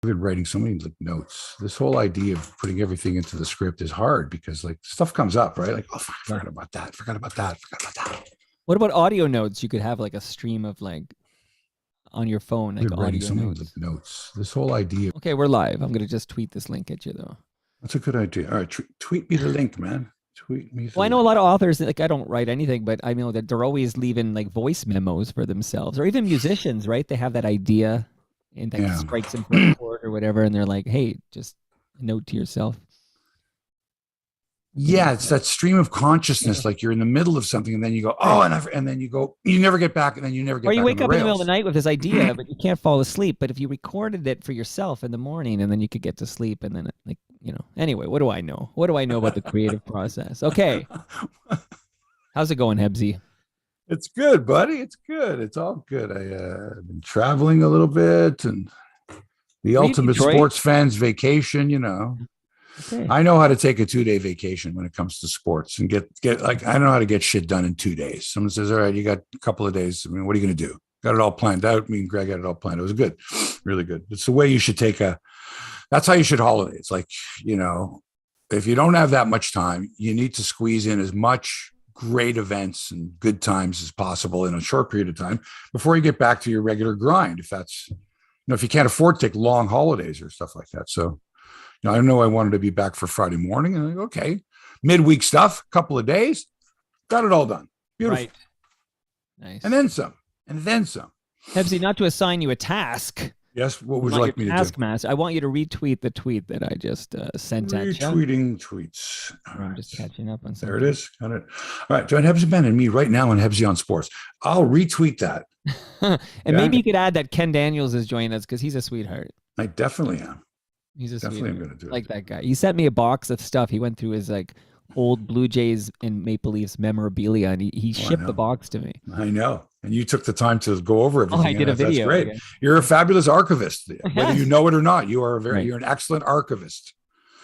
been writing so many like notes. This whole idea of putting everything into the script is hard because like stuff comes up, right? Like, oh, I forgot about that. Forgot about that. Forgot about that. What about audio notes? You could have like a stream of like on your phone, like audio so many notes. Notes. This whole idea. Okay, we're live. I'm gonna just tweet this link at you though. That's a good idea. All right, tweet me the link, man. Tweet me. Well, I know a lot of authors, like I don't write anything, but I know that they're always leaving like voice memos for themselves, or even musicians, right? They have that idea and that strikes them for a chord or whatever, and they're like, "Hey, just a note to yourself." Yeah, it's that stream of consciousness. Like you're in the middle of something, and then you go, "Oh," and then you go, you never get back, and then you never get. Or you back wake up in the middle of the rails. night with this idea, but you can't fall asleep. But if you recorded it for yourself in the morning, and then you could get to sleep, and then like Anyway, what do I know? What do I know about the creative process? Okay, how's it going, Hebsy? It's good, buddy. It's good. It's all good. I've been traveling a little bit, and the ultimate sports fan's vacation. Okay. I know how to take a 2-day vacation when it comes to sports and get like I know how to get shit done in 2 days. Someone says, "All right, you got a couple of days. I mean, what are you going to do?" Got it all planned out. Me and Greg had it all planned. It was good, really good. It's the way you should that's how you should holiday. It's like, if you don't have that much time, you need to squeeze in as much great events and good times as possible in a short period of time before you get back to your regular grind. If that's, if you can't afford to take long holidays or stuff like that. So, I know I wanted to be back for Friday morning and okay, midweek stuff, a couple of days, got it all done. Beautiful. Right. Nice. And then some. Hebsy, not to assign you a task. Yes, what would you like me to do? Taskmaster. I want you to retweet the tweet that I just sent at you. Retweeting tweets. I'm just catching up on something. There it is. Got it. All right, join Hebsy Ben and me right now on Hebsy on Sports. I'll retweet that. Maybe you could add that Ken Daniels is joining us because he's a sweetheart. I definitely am. He's a definitely sweetheart. Going to do like that guy. He sent me a box of stuff. He went through his like old BlueJays and Maple Leafs memorabilia, and he shipped the box to me. I know. And you took the time to go over everything. I did a video. That's great. You're a fabulous archivist. Whether you know it or not, you are you're an excellent archivist.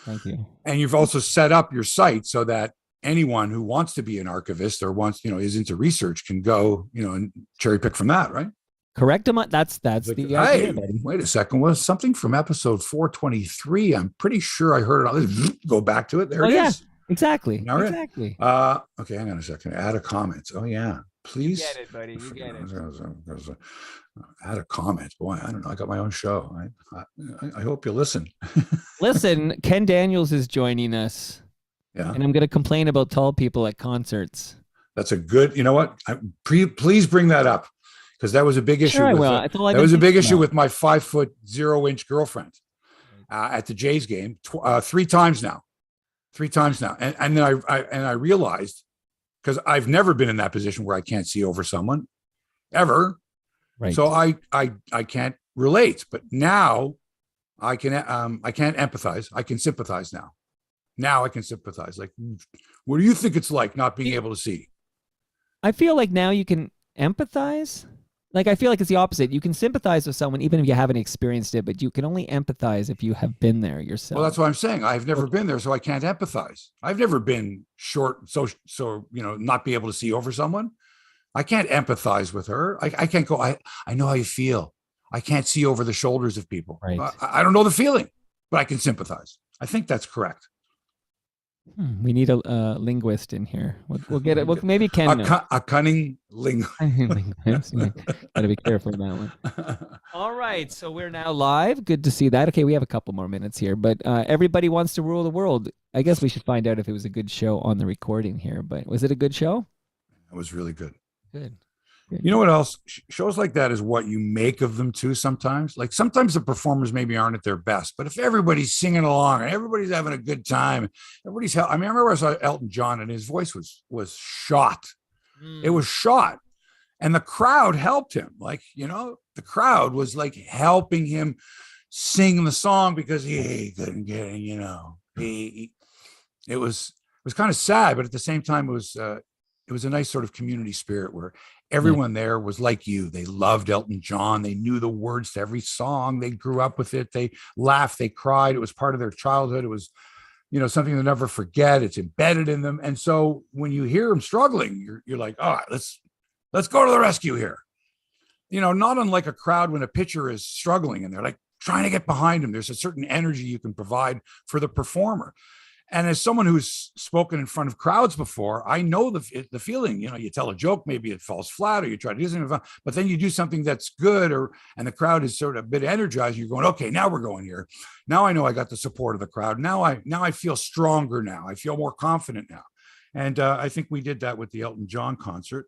Thank you. And you've also set up your site so that anyone who wants to be an archivist or wants, is into research can go, and cherry pick from that, right? Correct. That's like, the idea, buddy. Wait a second. Was something from episode 423? I'm pretty sure I heard it. Go back to it. There it is. Exactly. Exactly. Okay, hang on a second. Add a comment. Oh yeah. Please. You get it, buddy. You get it. Add a comment. Boy, I don't know. I got my own show. I hope you listen. Listen, Ken Daniels is joining us. Yeah. And I'm going to complain about tall people at concerts. That's a good, you know what? Please bring that up because that was a big issue. Sure, that was a big issue with my 5'0" girlfriend at the Jays game 3 times now. And then I realized, because I've never been in that position where I can't see over someone ever. Right. So I can't relate, but now I can't empathize. I can sympathize now. Now I can sympathize. Like, what do you think it's like not being able to see? I feel like now you can empathize. Like, I feel like it's the opposite. You can sympathize with someone even if you haven't experienced it, but you can only empathize if you have been there yourself. Well, that's what I'm saying. I've never been there, so I can't empathize. I've never been short, so not be able to see over someone. I can't empathize with her. I can't go, I know how you feel. I can't see over the shoulders of people. Right. I don't know the feeling, but I can sympathize. I think that's correct. We need a linguist in here. We'll get it. Well, maybe Ken. A cunning linguist. Gotta be careful with that one. All right, so we're now live. Good to see that. Okay, we have a couple more minutes here, but everybody wants to rule the world. I guess we should find out if it was a good show on the recording here. But was it a good show? It was really good. Good. You know what else? Shows like that is what you make of them too sometimes. Like sometimes the performers maybe aren't at their best, but if everybody's singing along and everybody's having a good time, I remember I saw Elton John and his voice was shot. It was shot. And the crowd helped him. Like, the crowd was like helping him sing the song because he couldn't get it, it was kind of sad, but at the same time it was a nice sort of community spirit where everyone there was like you. They loved Elton John. They knew the words to every song. They grew up with it. They laughed. They cried. It was part of their childhood. It was, something they'll never forget. It's embedded in them. And so when you hear them struggling, you're like, all right, let's go to the rescue here. Not unlike a crowd when a pitcher is struggling and they're like trying to get behind them. There's a certain energy you can provide for the performer. And as someone who's spoken in front of crowds before, I know the feeling. You tell a joke, maybe it falls flat, or you try to do something, but then you do something that's good, and the crowd is sort of a bit energized. You're going, okay, now we're going here. Now I know I got the support of the crowd. Now I feel stronger. Now I feel more confident now. And I think we did that with the Elton John concert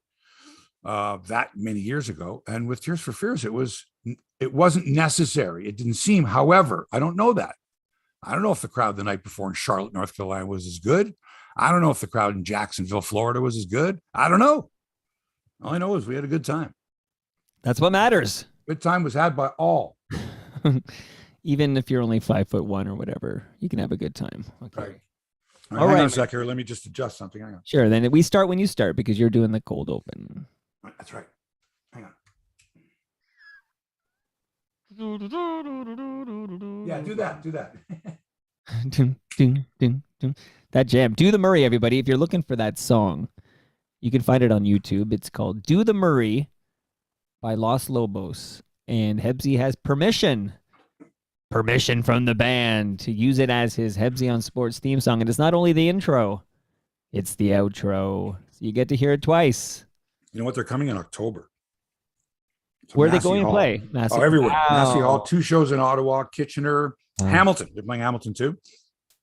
that many years ago, and with Tears for Fears, it wasn't necessary. It didn't seem. However, I don't know that. I don't know if the crowd the night before in Charlotte, North Carolina was as good. I don't know if the crowd in Jacksonville, Florida was as good. I don't know. All I know is we had a good time. That's what matters. Good time was had by all. Even if you're only 5'1" or whatever, you can have a good time. Okay. Right. All right. Hang on a sec here. Let me just adjust something. Hang on. Sure. Then we start when you start because you're doing the cold open. That's right. Hang on. Yeah, do that. Ding, ding, ding, ding. That jam. Do the Murray, everybody. If you're looking for that song, you can find it on YouTube. It's called Do the Murray by Los Lobos. And Hebsy has permission from the band to use it as his Hebsy on Sports theme song. And it's not only the intro, it's the outro. So you get to hear it twice. You know what? They're coming in October. Where are they going to play? Massey. Everywhere. Wow. Massey Hall, 2 shows in Ottawa, Kitchener, Hamilton. They're playing Hamilton too.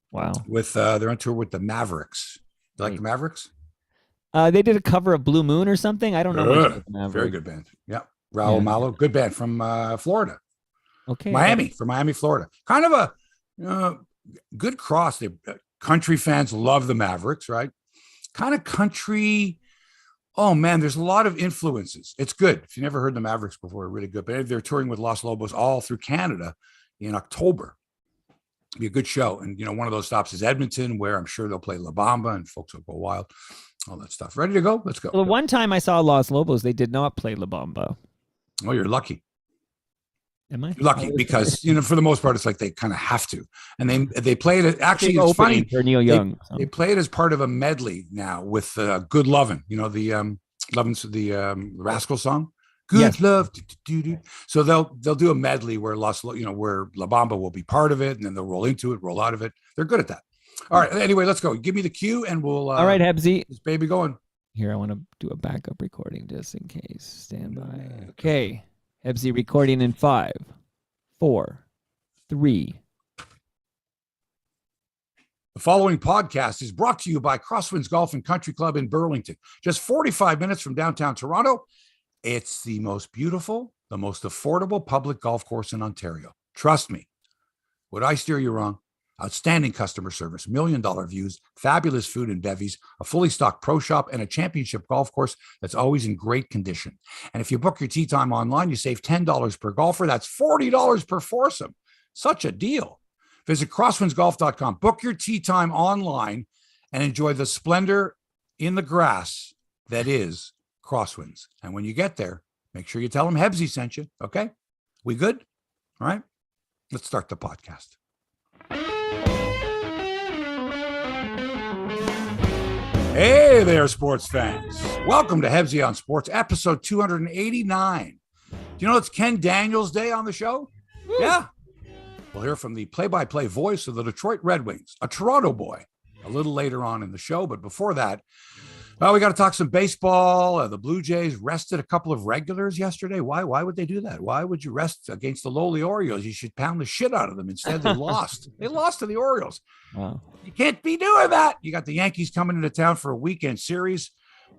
Wow. With they're on tour with the Mavericks. You like the Mavericks? They did a cover of Blue Moon or something. I don't know. Much about the Mavericks. Very good band. Yeah. Raul Malo, good band from Florida. Okay. From Miami, Florida. Kind of a good cross. They country fans love the Mavericks, right? Kind of country. Oh man, there's a lot of influences. It's good. If you never heard the Mavericks before, really good. But they're touring with Los Lobos all through Canada in October. It'll be a good show. And one of those stops is Edmonton, where I'm sure they'll play La Bamba and folks will go wild. All that stuff. Ready to go? Let's go. Well, the one time I saw Los Lobos, they did not play La Bamba. Oh, you're lucky. Am I? You're lucky because for the most part, it's like they kind of have to, and they play it. Actually, it's funny for Neil Young. They play it as part of a medley now with "Good Lovin'." The Lovin', the Rascal song. Good love. So they'll do a medley where where La Bamba will be part of it, and then they'll roll into it, roll out of it. They're good at that. All right. Anyway, let's go. Give me the cue, and we'll. All right, Hebsy. This baby going. Here, I want to do a backup recording just in case. Stand by. Okay. Hebsy recording in 5, 4, 3. The following podcast is brought to you by Crosswinds Golf and Country Club in Burlington. Just 45 minutes from downtown Toronto. It's the most beautiful, the most affordable public golf course in Ontario. Trust me. Would I steer you wrong? Outstanding customer service, $1 million views, fabulous food and bevies, a fully stocked pro shop, and a championship golf course that's always in great condition. And if you book your tee time online, you save $10 per golfer. That's $40 per foursome. Such a deal. Visit crosswindsgolf.com. Book your tee time online and enjoy the splendor in the grass that is Crosswinds. And when you get there, make sure you tell them Hebsy sent you. Okay? We good? All right. Let's start the podcast. Hey there, sports fans. Welcome to Hebsy on Sports, episode 289. Do you know it's Ken Daniels Day on the show? Woo. Yeah. We'll hear from the play-by-play voice of the Detroit Red Wings, a Toronto boy, a little later on in the show. But before that, we got to talk some baseball. The BlueJays rested a couple of regulars yesterday. Why would they do that? Why would you rest against the lowly Orioles? You should pound the shit out of them. Instead, they lost. They lost to the Orioles. Wow. You can't be doing that. You got the Yankees coming into town for a weekend series.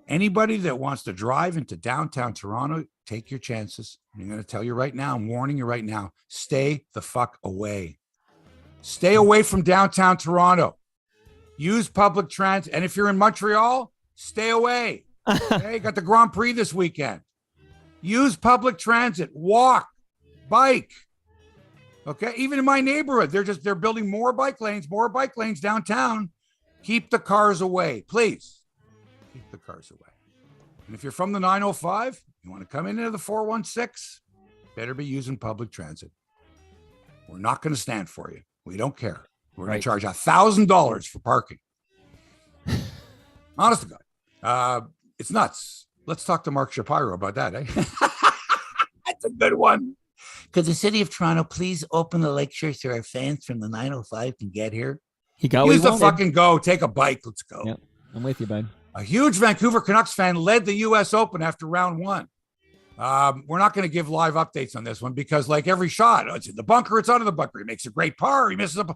Anybody that wants to drive into downtown Toronto, take your chances. I'm going to tell you right now, I'm warning you right now, stay the fuck away. Stay away from downtown Toronto. Use public transit. And if you're in Montreal, stay away. Okay, got the Grand Prix this weekend. Use public transit, walk, bike. Okay, even in my neighborhood, they're building more bike lanes downtown. Keep the cars away, please. Keep the cars away. And if you're from the 905, you want to come into the 416, better be using public transit. We're not going to stand for you. We don't care. We're going to charge $1,000 for parking. Honest to God. It's nuts. Let's talk to Mark Shapiro about that, eh? That's a good one. could the city of Toronto please open the Lakeshore so our fans from the 905 can get here? He got Use the fucking go. Take a bike. Let's go. Yep, I'm with you, bud. A huge Vancouver Canucks fan led the U.S. Open after round one. We're not going to give live updates on this one because, like every shot, it's in the bunker, it's out of the bunker. He makes a great par. He misses a.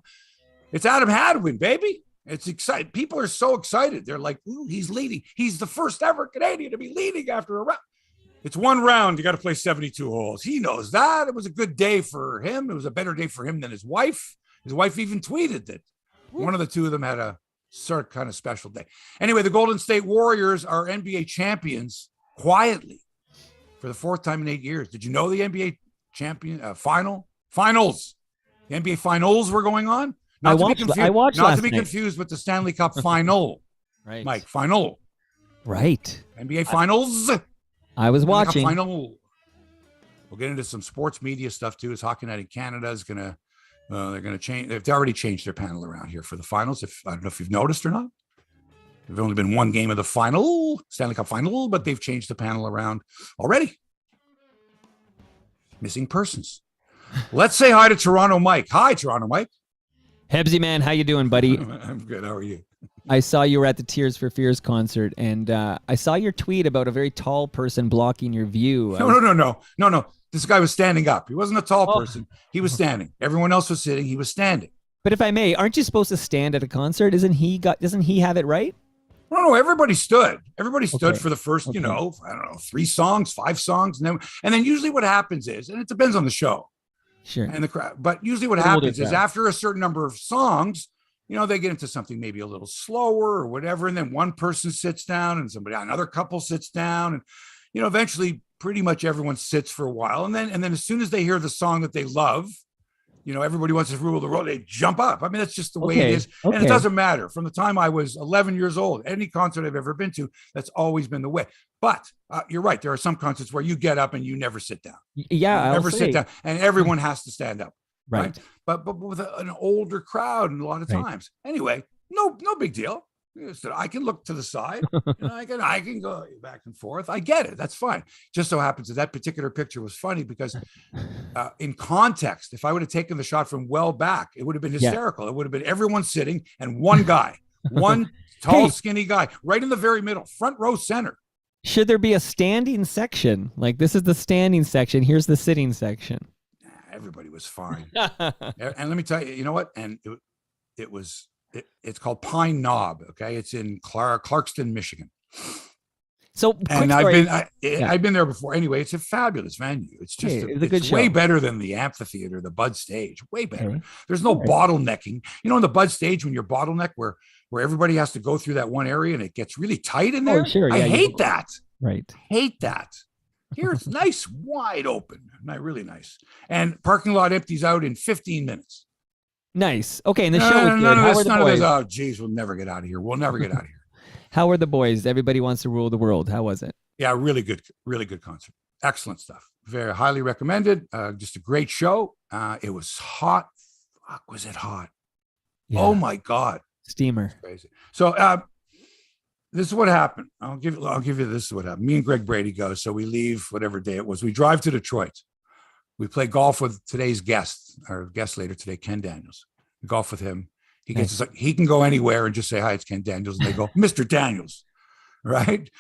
It's Adam Hadwin, baby. It's exciting. People are so excited. They're like, ooh, he's leading. He's the first ever Canadian to be leading after a round. It's one round. You got to play 72 holes. He knows that. It was a good day for him. It was a better day for him than his wife. His wife even tweeted that one of the two of them had a sort of kind of special day. Anyway, the Golden State Warriors are NBA champions quietly for the fourth time in 8 years. Did you know the NBA finals? The NBA finals were going on. I watched not to be confused with the Stanley Cup final. Right, Mike, final. Right. NBA finals. I was watching. Final. We'll get into some sports media stuff too. As Hockey Night in Canada is gonna. They're going to change. They've already changed their panel around here for the finals. I don't know if you've noticed or not. There's only been one game of the final, Stanley Cup final, but they've changed the panel around already. Missing persons. Let's say hi to Toronto Mike. Hi, Toronto Mike. Hebsy, man, how you doing, buddy? I'm good. How are you? I saw you were at the Tears for Fears concert, and I saw your tweet about a very tall person blocking your view. No. This guy was standing up. He wasn't a tall person. He was standing. Everyone else was sitting. He was standing. But if I may, aren't you supposed to stand at a concert? Doesn't he have it right? No, everybody stood. Everybody stood for the first, I don't know, 3 songs, 5 songs. And then usually what happens is, and it depends on the show. Sure. And the crowd. But usually what happens is after a certain number of songs, they get into something maybe a little slower or whatever. And then one person sits down and another couple sits down. And, eventually pretty much everyone sits for a while. And then as soon as they hear the song that they love, everybody wants to rule the world. They jump up. I mean, that's just the way it is. And it doesn't matter. From the time I was 11 years old, any concert I've ever been to, that's always been the way. But you're right. There are some concerts where you get up and you never sit down. Yeah. You never sit down. And everyone has to stand up. Right. But with an older crowd and a lot of times. Anyway, no big deal. I can look to the side. I can go back and forth. I get it. That's fine. Just so happens that particular picture was funny because in context, if I would have taken the shot from well back, it would have been hysterical. Yeah. It would have been everyone sitting and one guy, one tall, skinny guy right in the very middle, front row center. Should there be a standing section? Like, this is the standing section. Here's the sitting section. Everybody was fine. And let me tell you, you know what? And it's called Pine Knob. Okay. It's in Clarkston, Michigan. So, and I've been there before. Anyway, it's a fabulous venue. It's just it's way better than the amphitheater, the Bud Stage. Way better. Okay. There's no bottlenecking. In the Bud Stage when you're bottleneck where everybody has to go through that one area and it gets really tight in there. Oh, sure. I hate that. Right. Hate that. Here it's nice, wide open. Really nice. And parking lot empties out in 15 minutes. Nice. Okay, and the show was good. None of this. Oh, geez, we'll never get out of here. We'll never get out of here. How were the boys? Everybody Wants to Rule the World. How was it? Yeah, really good concert. Excellent stuff. Very highly recommended. Just a great show. It was hot. Fuck, was it hot? Yeah. Oh my God. Steamer. Crazy. So this is what happened. I'll give you this is what happened. Me and Greg Brady go. So we leave whatever day it was. We drive to Detroit. We play golf with today's guest, our guest later today, Ken Daniels. We golf with him. He gets us, he can go anywhere and just say, hi, it's Ken Daniels. And they go, Mr. Daniels, right?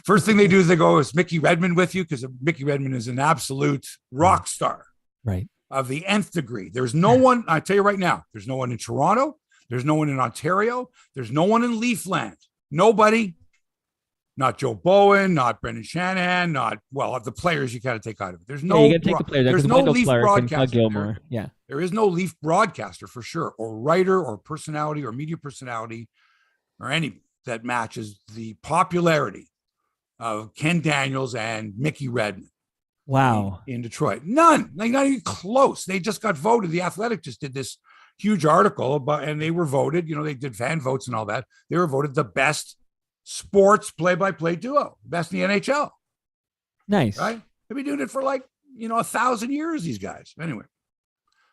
First thing they do is they go, is Mickey Redmond with you? Because Mickey Redmond is an absolute rock star. Right. Of the nth degree. There's no one, I tell you right now, there's no one in Toronto. There's no one in Ontario. There's no one in Leafland. Nobody. Not Joe Bowen, not Brendan Shanahan, of the players you got to take out of it. There's no, you take the players. There's no Leaf broadcaster. There is no Leaf broadcaster for sure, or writer, or personality, or media personality, or any that matches the popularity of Ken Daniels and Mickey Redmond. Wow. In Detroit. None. Like, not even close. They just got voted. The Athletic just did this huge article and they were voted, they did fan votes and all that. They were voted the best sports play-by-play duo, best in the NHL. Nice. Right? They've been doing it for 1,000 years, these guys. Anyway.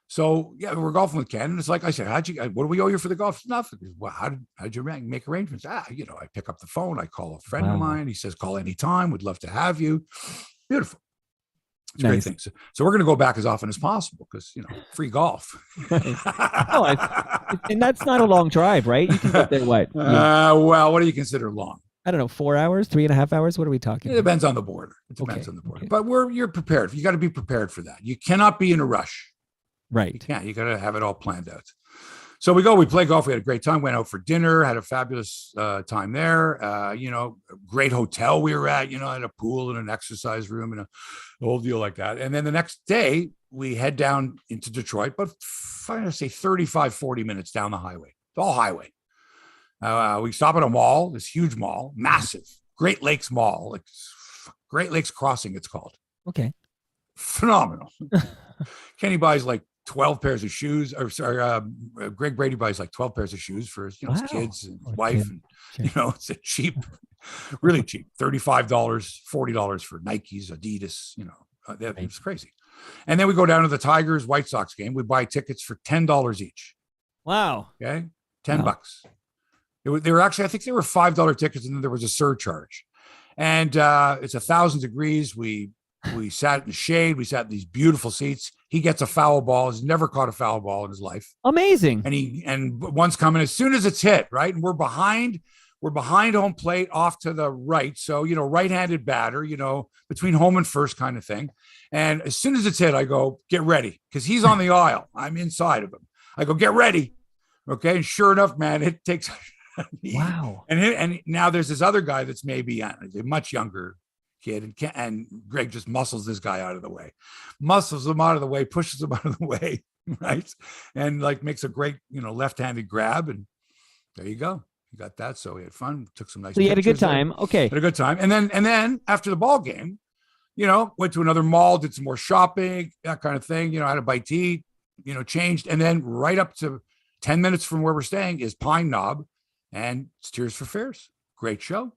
So yeah, we're golfing with Ken. And it's like I said, what do we owe you for the golf? Nothing. Well, how did you make arrangements? I pick up the phone, I call a friend of mine. He says, call anytime. We'd love to have you. Beautiful. It's a great thing. So we're going to go back as often as possible because, free golf. And that's not a long drive, right? You can get there, what? Well, what do you consider long? I don't know, 4 hours, 3.5 hours? What are we talking It depends on the border. It depends on the border. But you're prepared. You got to be prepared for that. You cannot be in a rush. Right. You can't. You got to have it all planned out. So we play golf. We had a great time, went out for dinner, had a fabulous time there. Great hotel we were at, had a pool and an exercise room and a whole deal like that. And then the next day we head down into Detroit, but I'm going to say 35, 40 minutes down the highway, all highway. We stop at a mall, this huge mall, massive, Great Lakes Mall, like Great Lakes Crossing, it's called. Okay. Phenomenal. Kenny buys like 12 pairs of shoes, Greg Brady buys like 12 pairs of shoes for his kids and his wife. And, it's a cheap, really cheap, $35, $40 for Nikes, Adidas, it's crazy. And then we go down to the Tigers White Sox game. We buy tickets for $10 each. Wow. Okay. $10. They were actually, I think they were $5 tickets, and then there was a surcharge. And it's 1,000 degrees. We sat in the shade. We sat in these beautiful seats. He gets a foul ball. He's never caught a foul ball in his life. Amazing. And one's coming as soon as it's hit, right? And we're behind home plate off to the right. So, right-handed batter, between home and first kind of thing. And as soon as it's hit, I go, get ready. Because he's on the aisle. I'm inside of him. I go, get ready. Okay. And sure enough, man, it takes wow. And now there's this other guy that's maybe a much younger kid, and Greg just muscles this guy out of the way, pushes him out of the way, right? And makes a great, left-handed grab, and there you go. You got that. So we had fun, took some nice. So you had a good time. There. Okay. Had a good time. And then after the ball game, went to another mall, did some more shopping, that kind of thing, had a bite to eat, changed. And then right up to 10 minutes from where we're staying is Pine Knob and it's Tears for Fears. Great show.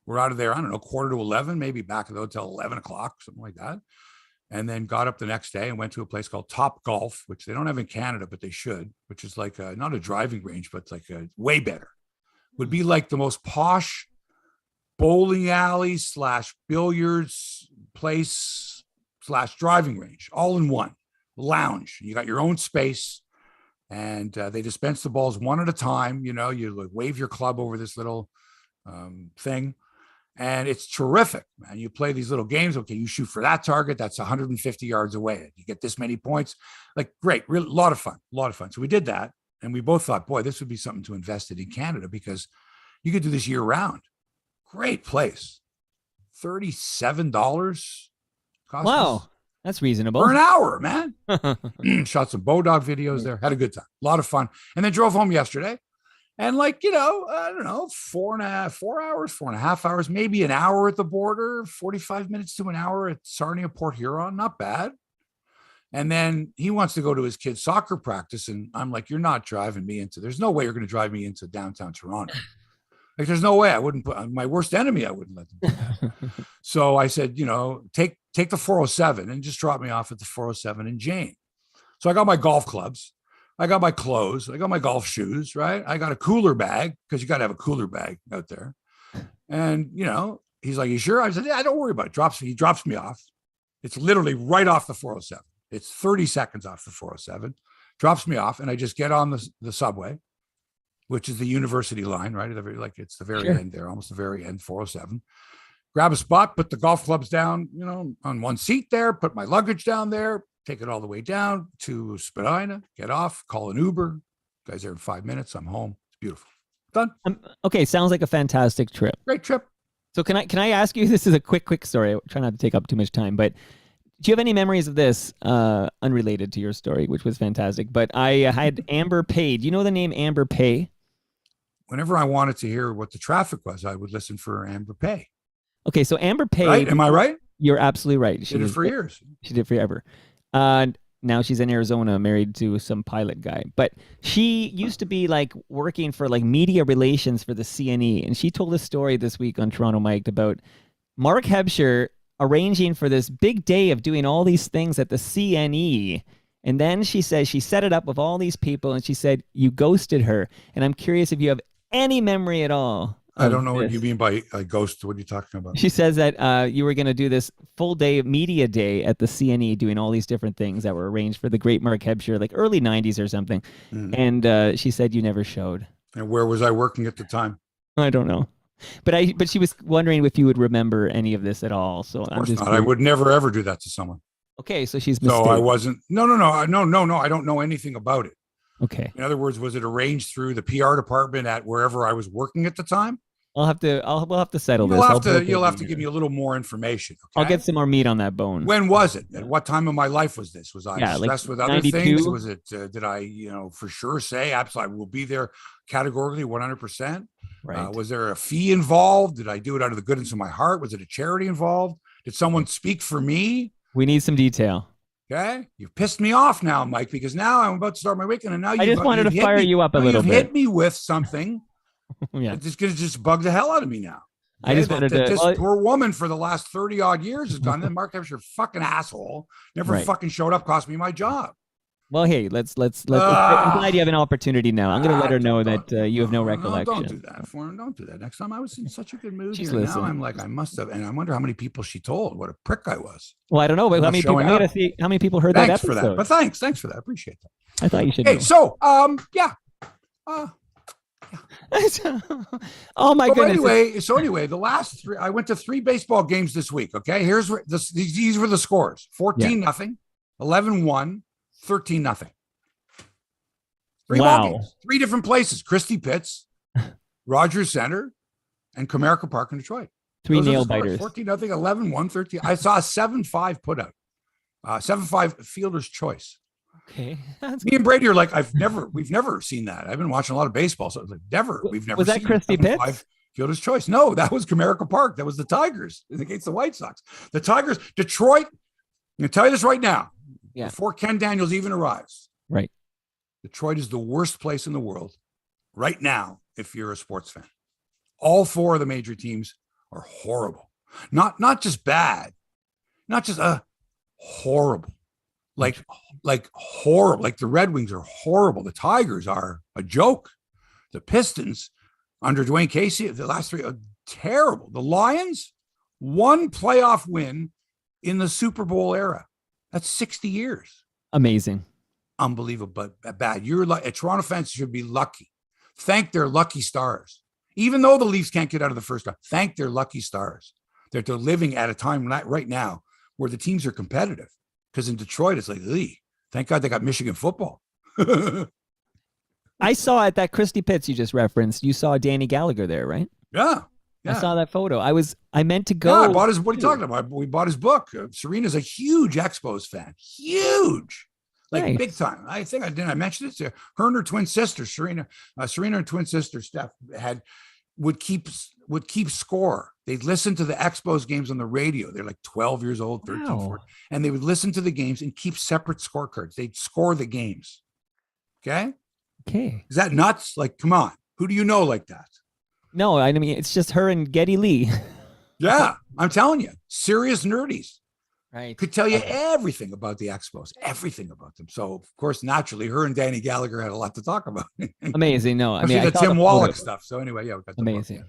We're out of there, I don't know, 10:45, maybe back at the hotel 11 o'clock, something like that. And then got up the next day and went to a place called Top Golf, which they don't have in Canada, but they should, which is like not a driving range, but it's like a way better. Would be like the most posh bowling alley / billiards place / driving range, all in one. Lounge. You got your own space, and they dispense the balls one at a time. You wave your club over this little thing. And it's terrific, man. You play these little games. Okay, you shoot for that target. That's 150 yards away. You get this many points. Great, a lot of fun. So we did that. And we both thought, boy, this would be something to invest in Canada because you could do this year round. Great place. $37 cost wow. us. That's reasonable. For an hour, man. Shot some Bodog videos there. Had a good time. A lot of fun. And then drove home yesterday. And I don't know, 4.5 hours, maybe an hour at the border, 45 minutes to an hour at Sarnia, Port Huron. Not bad. And then he wants to go to his kid's soccer practice. And I'm like, you're not driving me there's no way you're going to drive me into downtown Toronto. There's no way I wouldn't put my worst enemy. I wouldn't let them do that. So I said, take the 407 and just drop me off at the 407 in Jane. So I got my golf clubs. I got my clothes. I got my golf shoes, right? I got a cooler bag because you got to have a cooler bag out there. And, he's like, you sure? I said, yeah, don't worry about it. He drops me off. It's literally right off the 407. It's 30 seconds off the 407. Drops me off. And I just get on the subway, which is the university line, right? It's the very end there, almost the very end, 407. Grab a spot, put the golf clubs down, on one seat there, put my luggage down there, take it all the way down to Spadina, get off, call an Uber. Guys there in 5 minutes. I'm home. It's beautiful. Done. Okay. Sounds like a fantastic trip. Great trip. So can I ask you, this is a quick story. I try not to take up too much time, but do you have any memories of this, unrelated to your story, which was fantastic? But I had Amber Pay. Do you know the name Amber Pay? Whenever I wanted to hear what the traffic was, I would listen for Amber Pay. Okay. So Amber Pay. Right? Am I right? You're absolutely right. She did it for years. She did forever. Now she's in Arizona, married to some pilot guy. But she used to be working for media relations for the CNE. And she told a story this week on Toronto Mike about Mark Hebsher arranging for this big day of doing all these things at the CNE. And then she says she set it up with all these people and she said, you ghosted her. And I'm curious if you have any memory at all I don't know what you mean by a ghost. What are you talking about? She says that you were going to do this full day media day at the CNE, doing all these different things that were arranged for the great Mark Hebscher, like early 90s or something. And she said you never showed. And where was I working at the time? I don't know. But she was wondering if you would remember any of this at all. So of course not. I would never, ever do that to someone. Okay, so she's mistaken. No, I wasn't. No. I don't know anything about it. Okay. In other words, was it arranged through the PR department at wherever I was working at the time? We'll have to settle this. You'll have to give me a little more information. Okay? I'll get some more meat on that bone. When was it? At what time of my life was this? Was I stressed with other 92? things? Was it? Did I, for sure say absolutely I will be there categorically 100%? Right. Was there a fee involved? Did I do it out of the goodness of my heart? Was it a charity involved? Did someone speak for me? We need some detail. Okay, you've pissed me off now, Mike, because now I'm about to start my weekend, and now I just wanted to fire you up a little bit. You've hit me with something. Yeah, it's going to just bug the hell out of me now. Okay? I just wanted to. This poor woman for the last 30 odd years has done that. Mark Hebscher, fucking asshole, never fucking showed up, cost me my job. Well, hey, let's. I'm glad you have an opportunity now. I'm going to let her know that you have no recollection. Don't do that for her. Don't do that. Next time I was in such a good mood. She's here. listening. Now I'm like, I must have, and I wonder how many people she told. What a prick I was. Well, I don't know, but how many people? I gotta see how many people heard that episode. Thanks for that. But thanks for that. I appreciate that. I thought you should. Hey, know. so yeah. Oh my goodness. Anyway, the last three, I went to 3 baseball games this week. Okay, here's where these were the scores: 14-0, 11-1, 13-0. 3 ball games, 3 different places: Christie Pitts, Rogers Center, and Comerica Park in Detroit. 3 nail biters. 14-0, 11-1, 13. I saw a 7-5 put out. 7-5 fielder's choice. Okay. Me and Brady are like, we've never seen that. I've been watching a lot of baseball, so it's like we've never. Was that seen Christie Pitts? Fielder's choice. No, that was Comerica Park. That was the Tigers against the White Sox. The Tigers, Detroit. I'm gonna tell you this right now. Yeah. Before Ken Daniels even arrives. Right. Detroit is the worst place in the world right now if you're a sports fan. All 4 of the major teams are horrible. Not just bad, not just horrible. Like horrible. Like the Red Wings are horrible. The Tigers are a joke. The Pistons under Dwayne Casey, the last 3 are terrible. The Lions, 1 playoff win in the Super Bowl era. That's 60 years. Amazing. Unbelievable, but bad. You're like a Toronto fans should be lucky. Thank their lucky stars. Even though the Leafs can't get out of the first round, thank their lucky stars that they're living at a time right now where the teams are competitive. Because in Detroit, it's like, thank God they got Michigan football. I saw at that Christie Pitts you just referenced. You saw Danny Gallagher there, right? Yeah. I saw that photo. I meant to go. Yeah, I bought his. What are you talking about? We bought his book. Serena's a huge Expos fan. Huge. Like big time. I think I mentioned it to her and her twin sister, Serena and her twin sister Steph would keep score. They'd listen to the Expos games on the radio. They're like 12 years old, 13, 14, and they would listen to the games and keep separate scorecards. They'd score the games. Okay. Is that nuts? Like, come on. Who do you know like that? No, I mean, it's just her and Geddy Lee. Yeah, I'm telling you, serious nerdies. Right. Could tell you everything about the Expos, everything about them. So, of course, naturally, her and Danny Gallagher had a lot to talk about. Amazing. No, I mean, the Tim Wallach stuff. So anyway, we got amazing.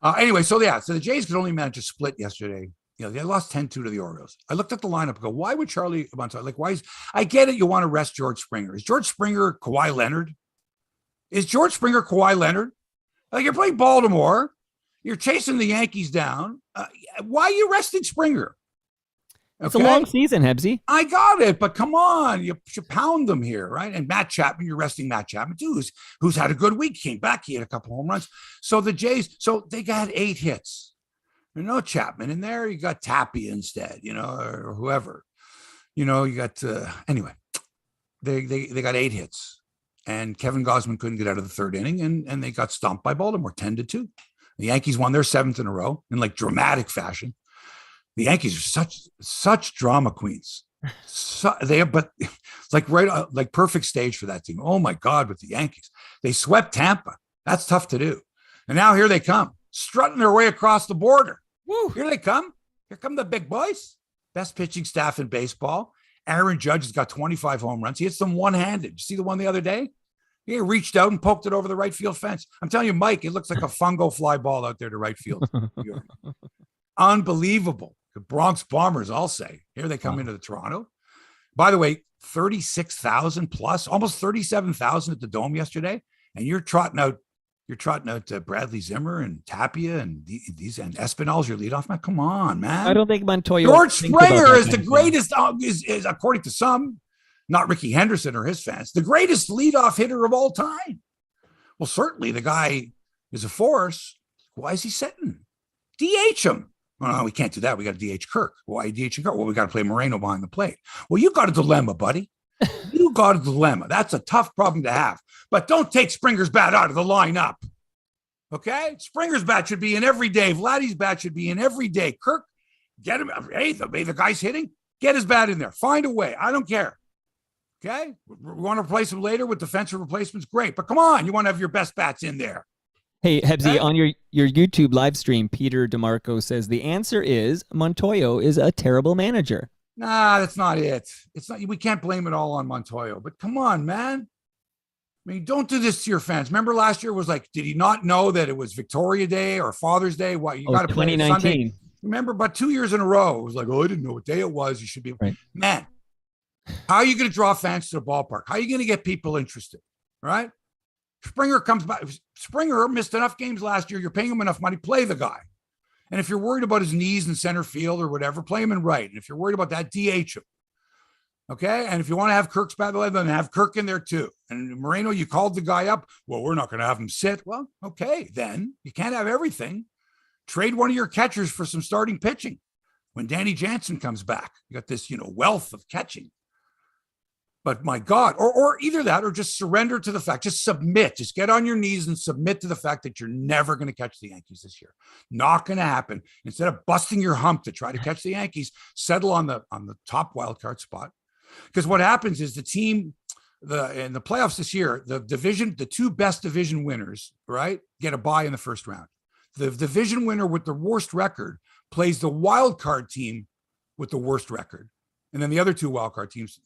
Anyway, so the Jays could only manage to split yesterday. They lost 10-2 to the Orioles. I looked at the lineup and go, why would Charlie Montoya, I get it. You want to rest George Springer. Is George Springer Kawhi Leonard? Like, you're playing Baltimore. You're chasing the Yankees down. Why are you resting Springer? It's a long season, Hebsy. I got it, but come on, you should pound them here, right? And Matt Chapman, you're resting Matt Chapman too, who's had a good week, came back, he had a couple home runs. So the Jays, they got 8 hits. There's no Chapman in there. You got Tapia instead, or whoever. You got anyway. They got 8 hits, and Kevin Gausman couldn't get out of the 3rd inning, and they got stomped by Baltimore 10-2. The Yankees won their 7th in a row in like dramatic fashion. The Yankees are such drama queens. But it's like perfect stage for that team. Oh my God, with the Yankees, they swept Tampa. That's tough to do. And now here they come, strutting their way across the border. Woo, here they come. Here come the big boys. Best pitching staff in baseball. Aaron Judge has got 25 home runs. He hits them one-handed. You see the one the other day? He reached out and poked it over the right field fence. I'm telling you, Mike, it looks like a fungo fly ball out there to right field. Unbelievable. The Bronx Bombers, I'll say. Here they come into the Toronto. By the way, 36,000 plus, almost 37,000 at the Dome yesterday. And you're trotting out Bradley Zimmer and Tapia and these and Espinal's your leadoff man. Come on, man. I don't think Montoya. George Springer is the greatest, is according to some, not Ricky Henderson or his fans, the greatest leadoff hitter of all time. Well, certainly the guy is a force. Why is he sitting? DH him. Well, no, we can't do that. We got to DH Kirk. Why DH Kirk? Well, we got to play Moreno behind the plate. Well, you got a dilemma, buddy. You got a dilemma. That's a tough problem to have. But don't take Springer's bat out of the lineup. Okay? Springer's bat should be in every day. Vladdy's bat should be in every day. Kirk, get him. Hey, the guy's hitting. Get his bat in there. Find a way. I don't care. Okay? We want to replace him later with defensive replacements? Great. But come on. You want to have your best bats in there. Hey, Hebsy, on your YouTube live stream, Peter DeMarco says the answer is Montoya is a terrible manager. Nah, that's not it. It's not. We can't blame it all on Montoya. But come on, man. I mean, don't do this to your fans. Remember last year was like, did he not know that it was Victoria Day or Father's Day? What you got to play Sunday? Remember, but 2 years in a row, it was like, oh, I didn't know what day it was. You should be right. Man. How are you going to draw fans to the ballpark? How are you going to get people interested? Right? Springer comes back. Springer missed enough games last year. You're paying him enough money. Play the guy. And if you're worried about his knees in center field or whatever, play him in right. And if you're worried about that, DH him. Okay? And if you want to have Kirk's bat, then have Kirk in there too. And Moreno, you called the guy up. Well, we're not going to have him sit. Well, okay, then. You can't have everything. Trade one of your catchers for some starting pitching. When Danny Jansen comes back, you got this, wealth of catching. But my God, or either that or just surrender to the fact, just submit, just get on your knees and submit to the fact that you're never going to catch the Yankees this year. Not going to happen. Instead of busting your hump to try to catch the Yankees, settle on the top wild card spot. Because what happens is the team, in the playoffs this year, the two best division winners, right, get a bye in the first round. The division winner with the worst record plays the wild card team with the worst record. And then the other two wildcard teams,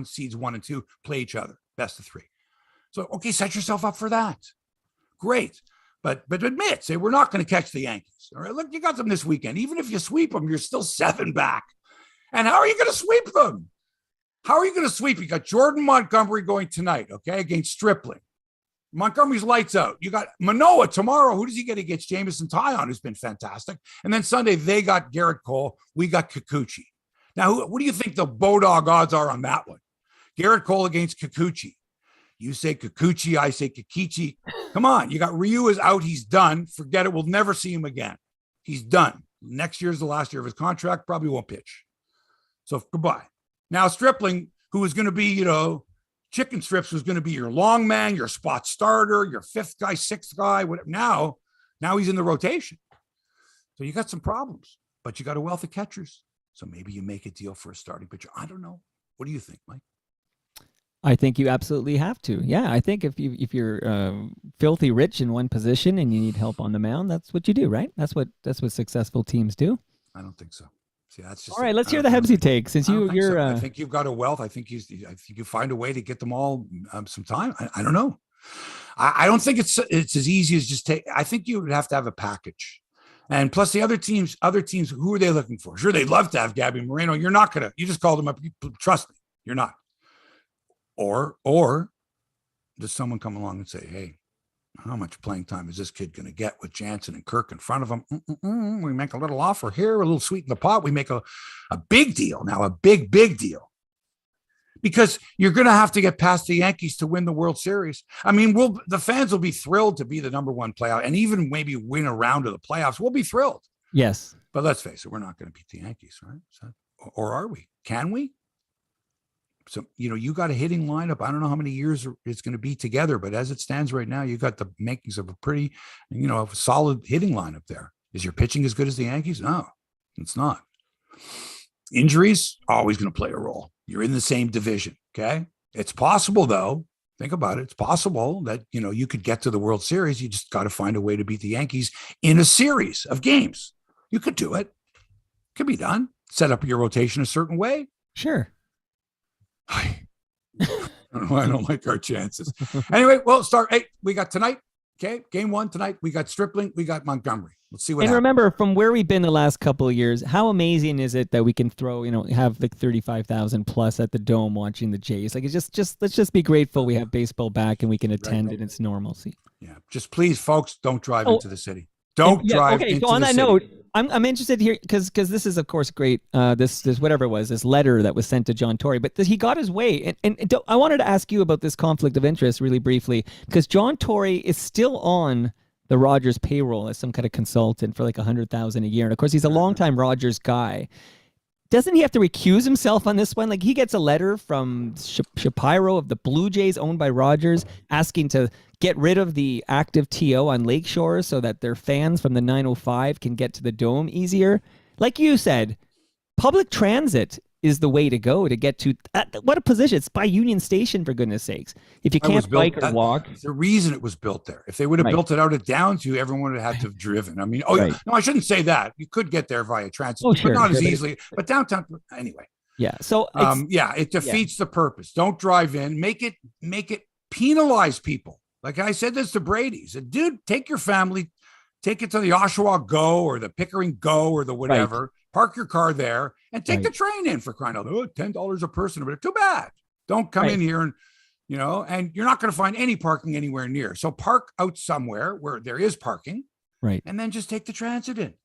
seeds 1 and 2, play each other, best of 3. So, okay, set yourself up for that. Great. But admit, say, we're not going to catch the Yankees. All right, look, you got them this weekend. Even if you sweep them, you're still 7 back. And how are you going to sweep them? How are you going to sweep? You got Jordan Montgomery going tonight, okay, against Stripling. Montgomery's lights out. You got Manoah tomorrow. Who does he get against? Jamison Tyon, who's been fantastic. And then Sunday, they got Garrett Cole. We got Kikuchi. Now, what do you think the Bodog odds are on that one? Garrett Cole against Kikuchi. You say Kikuchi, I say Kikichi. Come on, you got Ryu is out. He's done. Forget it. We'll never see him again. He's done. Next year's the last year of his contract. Probably won't pitch. So goodbye. Now Stripling, who is going to be, Chicken Strips was going to be your long man, your spot starter, your 5th guy, 6th guy. Whatever. Now he's in the rotation. So you got some problems, but you got a wealth of catchers. So maybe you make a deal for a starting pitcher. I don't know. What do you think, Mike? I think you absolutely have to. Yeah, I think if you're filthy rich in one position and you need help on the mound, that's what you do, right? That's what successful teams do. I don't think so. See, that's just all right. Let's hear the Hebsy take. Since you're, I think you've got a wealth. I think you find a way to get them all some time. I don't know. I don't think it's as easy as just take. I think you would have to have a package. And plus the other teams, who are they looking for? Sure, they'd love to have Gabby Moreno. You're not going to, you just called him up. Trust me, you're not. Or does someone come along and say, hey, how much playing time is this kid going to get with Jansen and Kirk in front of him? We make a little offer here, a little sweet in the pot. We make a big deal now, a big deal. Because you're going to have to get past the Yankees to win the World Series. I mean, the fans will be thrilled to be the number 1 playoff and even maybe win a round of the playoffs. We'll be thrilled. Yes. But let's face it, we're not going to beat the Yankees, right? Or are we? Can we? So, you got a hitting lineup. I don't know how many years it's going to be together, but as it stands right now, you got the makings of a pretty, a solid hitting lineup there. Is your pitching as good as the Yankees? No, it's not. Injuries, always going to play a role. You're in the same division, okay? It's possible, though. Think about it. It's possible that, you could get to the World Series. You just got to find a way to beat the Yankees in a series of games. You could do it. Could be done. Set up your rotation a certain way. Sure. I don't like our chances. Anyway, we'll start. Hey, we got tonight. Okay, game 1 tonight. We got Stripling. We got Montgomery. Let's see what happens. Remember, from where we've been the last couple of years, how amazing is it that we can throw, have like 35,000 plus at the Dome watching the Jays? Like, it's just let's just be grateful we have baseball back and we can attend in its normalcy. Yeah, just please, folks, don't drive into the city. Don't drive into the city. Okay, so on that note, I'm interested here because this is, of course, great. This whatever it was, this letter that was sent to John Tory, but he got his way. And I wanted to ask you about this conflict of interest really briefly, because John Tory is still on the Rogers payroll as some kind of consultant for like $100,000 a year. And of course, he's a longtime Rogers guy. Doesn't he have to recuse himself on this one? Like, he gets a letter from Shapiro of the BlueJays, owned by Rogers, asking to get rid of the active TO on Lakeshore so that their fans from the 905 can get to the Dome easier. Like you said, public transit is the way to go to get to what a position. It's by Union Station, for goodness sakes. If you can't bike or walk. The reason it was built there. If they would have built it out at Downsview, everyone would have had to have driven. I mean, no, I shouldn't say that. You could get there via transit, but not as easily. But downtown, anyway. Yeah. So it defeats the purpose. Don't drive in. Make it penalize people. Like I said this to Brady. Said, dude, take your family, take it to the Oshawa Go or the Pickering Go or the whatever. Park your car there and take the train in, for crying out loud. $10 a person, but too bad. Don't come in here and you're not going to find any parking anywhere near. So park out somewhere where there is parking, and then just take the transit in,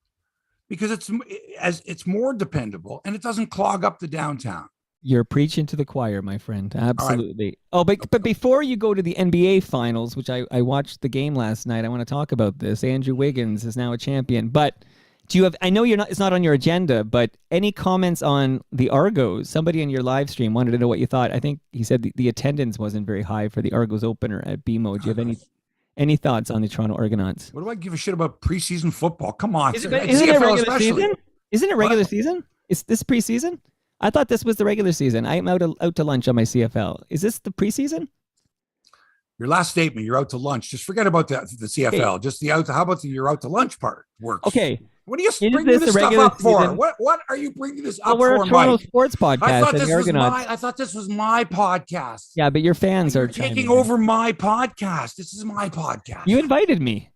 because it's more dependable and it doesn't clog up the downtown. You're preaching to the choir, my friend. Absolutely. Right. Oh, but before you go to the NBA Finals, which I watched the game last night, I want to talk about this. Andrew Wiggins is now a champion, but. Do you have? I know it's not on your agenda, but any comments on the Argos? Somebody in your live stream wanted to know what you thought. I think he said the attendance wasn't very high for the Argos opener at BMO. Do you have any thoughts on the Toronto Argonauts? What do I give a shit about preseason football? Come on, isn't it regular season? Isn't it regular season? Is this preseason? I thought this was the regular season. I'm out to lunch on my CFL. Is this the preseason? Your last statement, you're out to lunch. Just forget about the CFL. Okay. Just how about the you're out to lunch part works? Okay. What are you bringing this stuff up for? What are you bringing this up for, we're a Toronto sports podcast. I thought this was my podcast. Yeah, but your fans are taking over my podcast. This is my podcast. You invited me.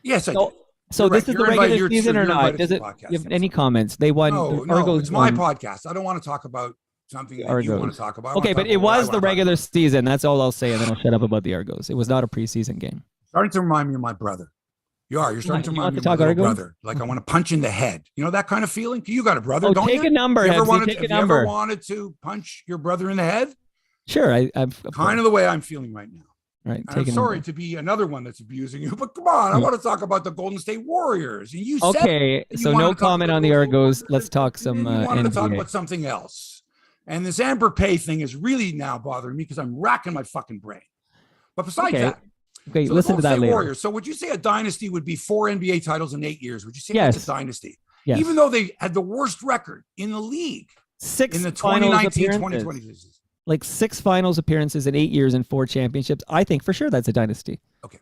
Yes, I did. So this is the regular season or not? Does it? You have any comments? They won. No, it's my podcast. I don't want to talk about something that you want to talk about. Okay, but it was the regular season. That's all I'll say, and then I'll shut up about the Argos. It was not a preseason game. Starting to remind me of my brother. You're starting to remind me of my little brother. Like I want to punch in the head. You know that kind of feeling? You got a brother, don't you? Take a number, Hebsy. Have you ever wanted to punch your brother in the head? Sure. I've kind of the way I'm feeling right now. Right. I'm sorry to be another one that's abusing you, but come on. I want to talk about the Golden State Warriors. And you said so no comment on the Argos. Let's talk some NBA. You wanted to talk about something else. And this Amber Pay thing is really now bothering me because I'm racking my fucking brain. But besides that, okay, so listen to that later. Warriors. So would you say a dynasty would be 4 NBA titles in 8 years? Would you say that's a dynasty? Yes. Even though they had the worst record in the league 6 in the 2019-2020 season. Like 6 finals appearances in 8 years and 4 championships. I think for sure that's a dynasty. Okay.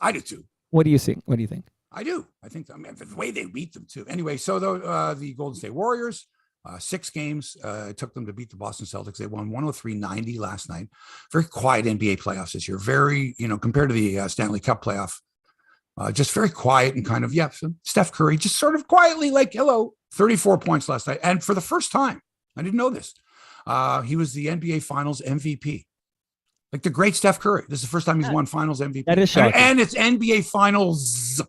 I do too. What do you think? What do you think? I do. I think the way they beat them too. Anyway, so the Golden State Warriors, 6 games. It took them to beat the Boston Celtics. They won 103-90 last night. Very quiet NBA playoffs this year. Very, compared to the Stanley Cup playoff, just very quiet and kind of, Steph Curry just sort of quietly 34 points last night. And for the first time, I didn't know this, he was the NBA Finals MVP. Like the great Steph Curry. This is the first time he's won Finals MVP. That is shocking. And it's NBA Finals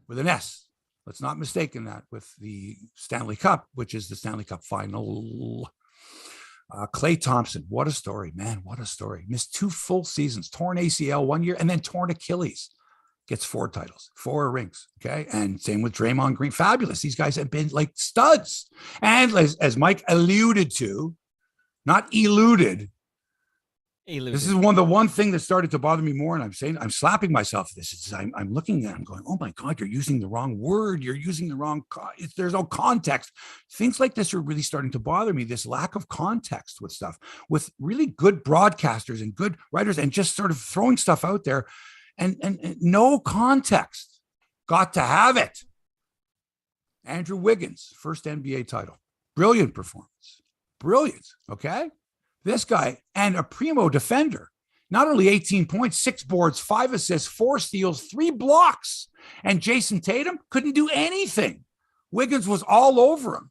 with an S. Let's not mistake that with the Stanley Cup, which is the Stanley Cup final. Klay Thompson, what a story, man. What a story. Missed 2 full seasons, torn ACL 1 year, and then torn Achilles. Gets 4 titles, 4 rings. Okay. And same with Draymond Green. Fabulous. These guys have been like studs. And as Mike alluded to, not eluded. This is the one thing that started to bother me more. And I'm slapping myself. I'm looking at it, I'm going, oh my God, you're using the wrong word. You're using the wrong, there's no context. Things like this are really starting to bother me. This lack of context with stuff, with really good broadcasters and good writers and just sort of throwing stuff out there and no context. Got to have it. Andrew Wiggins, first NBA title. Brilliant performance. Brilliant. Okay. This guy, and a primo defender. Not only 18 points, 6 boards, 5 assists, 4 steals, 3 blocks. And Jason Tatum couldn't do anything. Wiggins was all over him.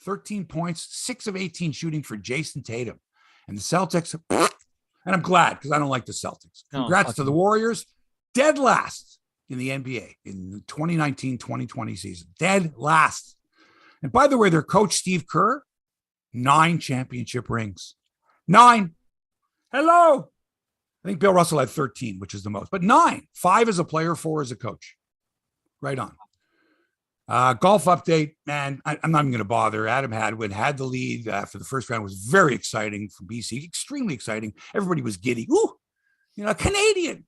13 points, 6 of 18 shooting for Jason Tatum. And the Celtics, and I'm glad because I don't like the Celtics. Congrats to the Warriors. Dead last in the NBA in the 2019-2020 season. Dead last. And by the way, their coach, Steve Kerr, 9 championship rings. 9. Hello. I think Bill Russell had 13, which is the most, but 9. 5 as a player, 4 as a coach. Right on. Golf update, man. I'm not even going to bother. Adam Hadwin had the lead after the first round. It was very exciting for BC. Extremely exciting. Everybody was giddy. Ooh, a Canadian.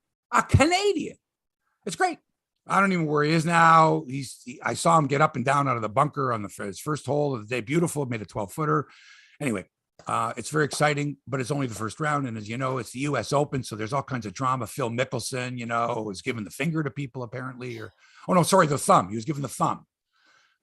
It's great. I don't even know where he is now. I saw him get up and down out of the bunker on his first hole of the day. Beautiful. Made a 12-footer. Anyway, it's very exciting, but it's only the first round. And as you know, it's the U.S. Open, so there's all kinds of drama. Phil Mickelson, was giving the finger to people apparently. The thumb. He was giving the thumb.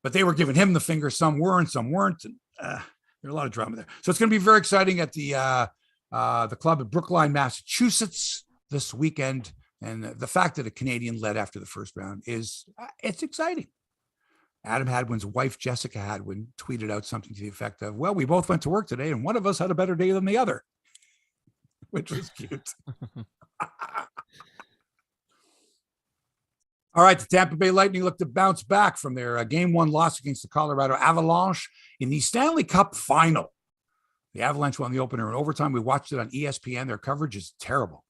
But they were giving him the finger. Some weren't. And there's a lot of drama there. So it's going to be very exciting at the club at Brookline, Massachusetts this weekend. And the fact that a Canadian led after the first round it's exciting. Adam Hadwin's wife, Jessica Hadwin, tweeted out something to the effect of, well, we both went to work today and one of us had a better day than the other, which was cute. All right, the Tampa Bay Lightning look to bounce back from their Game 1 loss against the Colorado Avalanche in the Stanley Cup final. The Avalanche won the opener in overtime. We watched it on ESPN. Their coverage is terrible.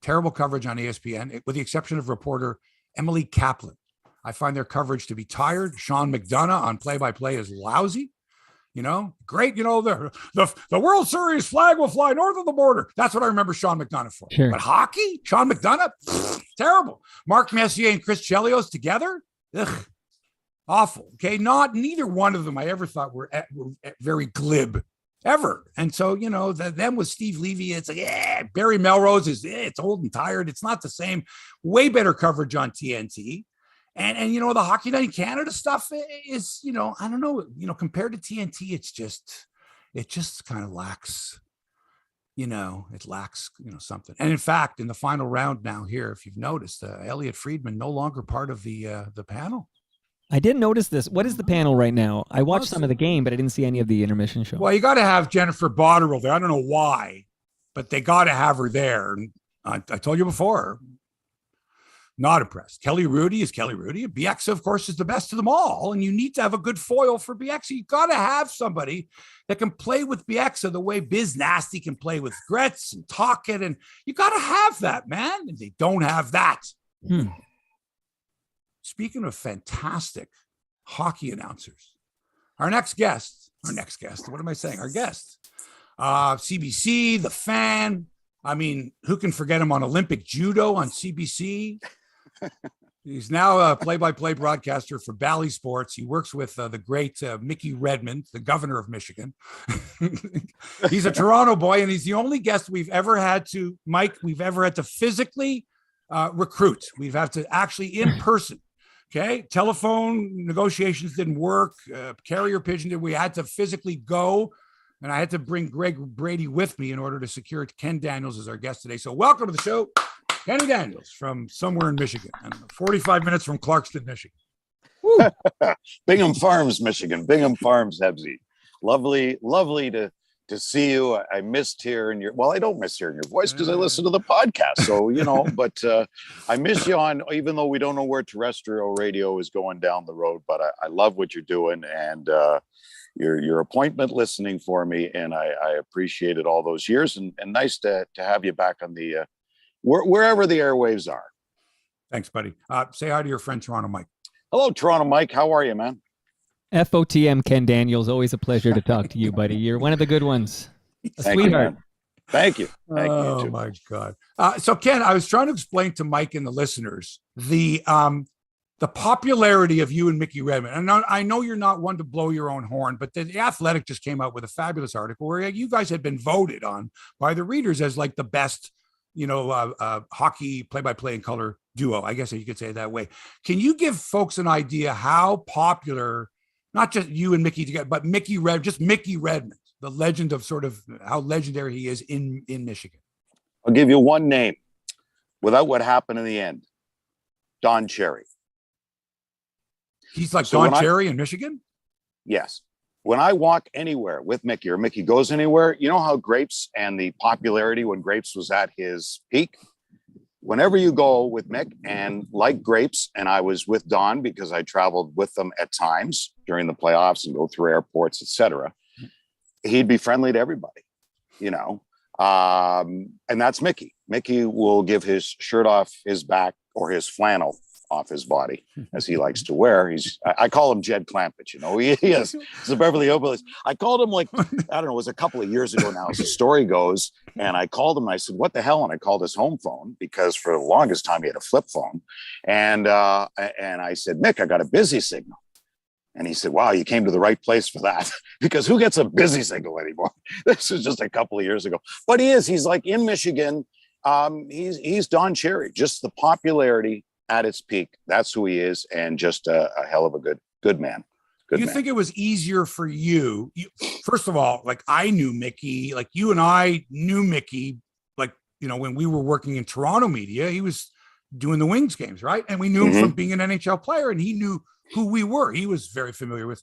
Terrible coverage on ESPN, with the exception of reporter Emily Kaplan. I find their coverage to be tired. Sean McDonough on play-by-play is lousy. Great. The World Series flag will fly north of the border. That's what I remember Sean McDonough for. Sure. But hockey, Sean McDonough, terrible. Mark Messier and Chris Chelios together, awful. Okay, neither one of them I ever thought were very glib ever. And so them with Steve Levy, it's like Barry Melrose it's old and tired. It's not the same. Way better coverage on TNT. And the Hockey Night in Canada stuff is, I don't know, compared to TNT, it just kind of lacks, it lacks, something. And in fact, in the final round now here, if you've noticed, Elliot Friedman no longer part of the panel. I didn't notice this. What is the panel right now? I watched some of the game, but I didn't see any of the intermission show. Well, you got to have Jennifer Botterill there. I don't know why, but they got to have her there. And I told you before, not impressed. Kelly Rudy is Kelly Rudy. Bieksa, of course, is the best of them all. And you need to have a good foil for Bieksa. You got to have somebody that can play with Bieksa the way Biz Nasty can play with Gretz and Tocchet. And you got to have that, man. And they don't have that. Speaking of fantastic hockey announcers, our guest, what am I saying? Our guest, CBC, The Fan. I mean, who can forget him on Olympic Judo on CBC? He's now a play-by-play broadcaster for Bally Sports. He works with the great Mickey Redmond, the governor of Michigan. He's a Toronto boy, and he's the only guest we've ever had to physically recruit. We've had to actually in person. Okay, telephone negotiations didn't work. Carrier pigeon did. We had to physically go, and I had to bring Greg Brady with me in order to secure Ken Daniels as our guest today. So welcome to the show, Kenny Daniels from somewhere in Michigan, and 45 minutes from Clarkston, Michigan. Bingham Farms, Michigan. Bingham Farms, Hebsy. Lovely to see you. I missed hearing I don't miss hearing your voice because I listen to the podcast. So, but I miss you even though we don't know where terrestrial radio is going down the road, but I love what you're doing and your appointment listening for me. And I appreciate it all those years and nice to have you back on the, wherever the airwaves are. Thanks, buddy. Say hi to your friend, Toronto Mike. Hello, Toronto Mike. How are you, man? FOTM Ken Daniels, always a pleasure to talk to you, buddy. You're one of the good ones. A sweetheart. Thank you. Oh, my God. So, Ken, I was trying to explain to Mike and the listeners the popularity of you and Mickey Redmond. And I know you're not one to blow your own horn, but the Athletic just came out with a fabulous article where you guys had been voted on by the readers as like the best, hockey play-by-play and color duo. I guess you could say it that way. Can you give folks an idea how popular not just you and Mickey together, but Mickey Redmond, the legend of sort of how legendary he is in Michigan? I'll give you one name without what happened in the end. Don Cherry. He's like Don Cherry in Michigan? Yes. When I walk anywhere with Mickey or Mickey goes anywhere, you know how Grapes and the popularity when Grapes was at his peak? Whenever you go with Mick and like Grapes, and I was with Don because I traveled with them at times during the playoffs and go through airports, etc. He'd be friendly to everybody, you know. And that's Mickey. Mickey will give his shirt off his back or his flannel off his body, as he likes to wear. I call him Jed Clampett, you know. He is. He's a Beverly Hillbillies. I called him like, I don't know, it was a couple of years ago now, as the story goes. And I called him, I said, what the hell? And I called his home phone because for the longest time he had a flip phone. And I said, Mick, I got a busy signal. And he said, wow, you came to the right place for that. Because who gets a busy signal anymore? This was just a couple of years ago. But he's like in Michigan. He's Don Cherry, just the popularity at its peak. That's who he is, and just a hell of a good man. You think it was easier for you? First of all, like I knew Mickey, like you and I knew Mickey, like, you know, when we were working in Toronto media, he was doing the Wings games, right? And we knew him from being an NHL player, and he knew who we were. He was very familiar with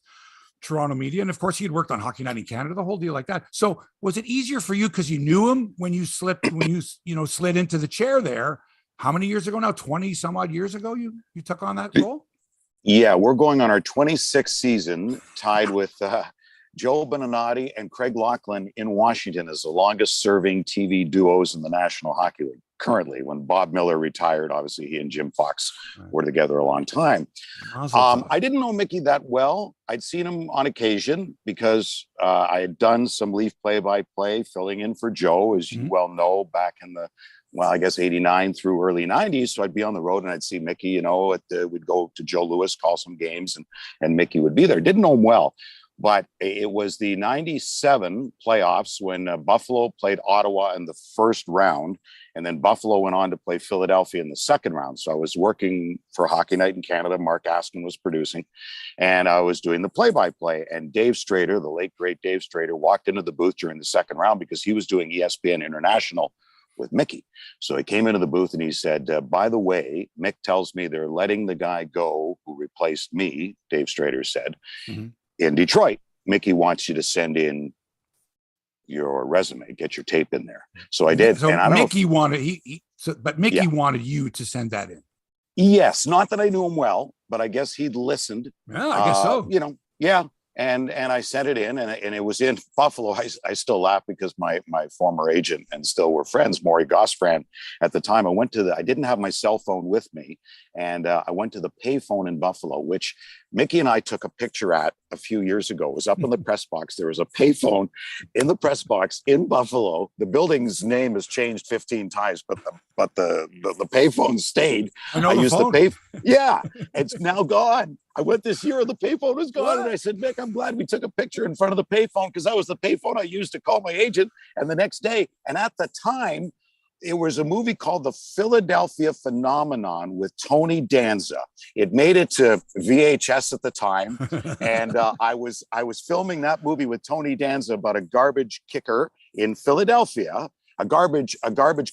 Toronto media. And of course he had worked on Hockey Night in Canada, the whole deal like that. So was it easier for you because you knew him when you slid into the chair there? How many years ago now? 20 some odd years ago, you took on that role? Yeah, we're going on our 26th season, tied with Joe Beninati and Craig Laughlin in Washington as the longest serving TV duos in the National Hockey League. Currently, when Bob Miller retired, obviously he and Jim Fox were together a long time. I didn't know Mickey that well. I'd seen him on occasion because I had done some Leaf play-by-play, filling in for Joe, as you well know, back in the, well, I guess 89 through early 90s. So I'd be on the road and I'd see Mickey, you know, we'd go to Joe Louis, call some games, and Mickey would be there. Didn't know him well, but it was the 97 playoffs when Buffalo played Ottawa in the first round. And then Buffalo went on to play Philadelphia in the second round. So I was working for Hockey Night in Canada. Mark Askin was producing, and I was doing the play-by-play. And Dave Strader, the late, great Dave Strader, walked into the booth during the second round because he was doing ESPN International with Mickey. So he came into the booth and he said, by the way, Mick tells me they're letting the guy go who replaced me, Dave Strader said, in Detroit. Mickey wants you to send in your resume, get your tape in there. So I did. So and I Mickey wanted, Mickey wanted you to send that in. Yes. Not that I knew him well, but I guess he'd listened. Yeah, I guess so. You know, yeah. And I sent it in, and it was in Buffalo. I still laugh because my former agent and still were friends, Maury Gossfran, at the time. I didn't have my cell phone with me, and I went to the payphone in Buffalo, which Mickey and I took a picture at a few years ago. It was up in the press box. There was a payphone in the press box in Buffalo. The building's name has changed 15 times, but the payphone stayed. I used the pay. Yeah, it's now gone. I went this year and the payphone was gone. And I said, Mick, I'm glad we took a picture in front of the payphone because that was the payphone I used to call my agent. And the next day, and at the time, it was a movie called The Philadelphia Phenomenon with Tony Danza. It made it to VHS at the time. And I was filming that movie with Tony Danza about a garbage kicker in Philadelphia, a garbage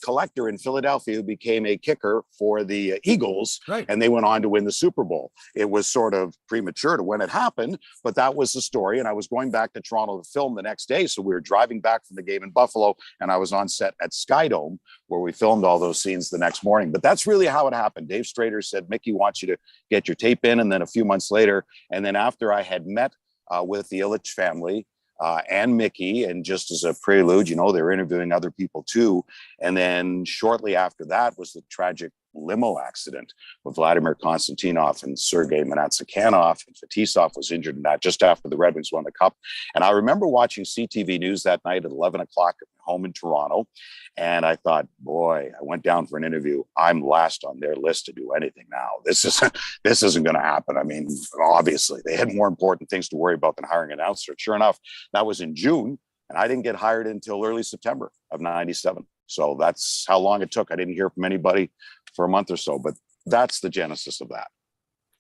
collector in Philadelphia who became a kicker for the Eagles. Right. And they went on to win the Super Bowl. It was sort of premature to when it happened, but that was the story. And I was going back to Toronto to film the next day. So we were driving back from the game in Buffalo, and I was on set at Skydome where we filmed all those scenes the next morning. But that's really how it happened. Dave Strader said, Mickey wants you to get your tape in. And then a few months later, and then after I had met with the Ilitch family, and Mickey, and just as a prelude, you know, they were interviewing other people too. And then shortly after that was the tragic limo accident with Vladimir Konstantinov and Sergei Manatsakhanov, and Fetisov was injured in that just after the Red Wings won the Cup. And I remember watching CTV News that night at 11 o'clock at home in Toronto. And I thought, boy, I went down for an interview. I'm last on their list to do anything now. This isn't going to happen. I mean, obviously they had more important things to worry about than hiring an announcer. Sure enough, that was in June, and I didn't get hired until early September of 97. So that's how long it took. I didn't hear from anybody for a month or so, but that's the genesis of that.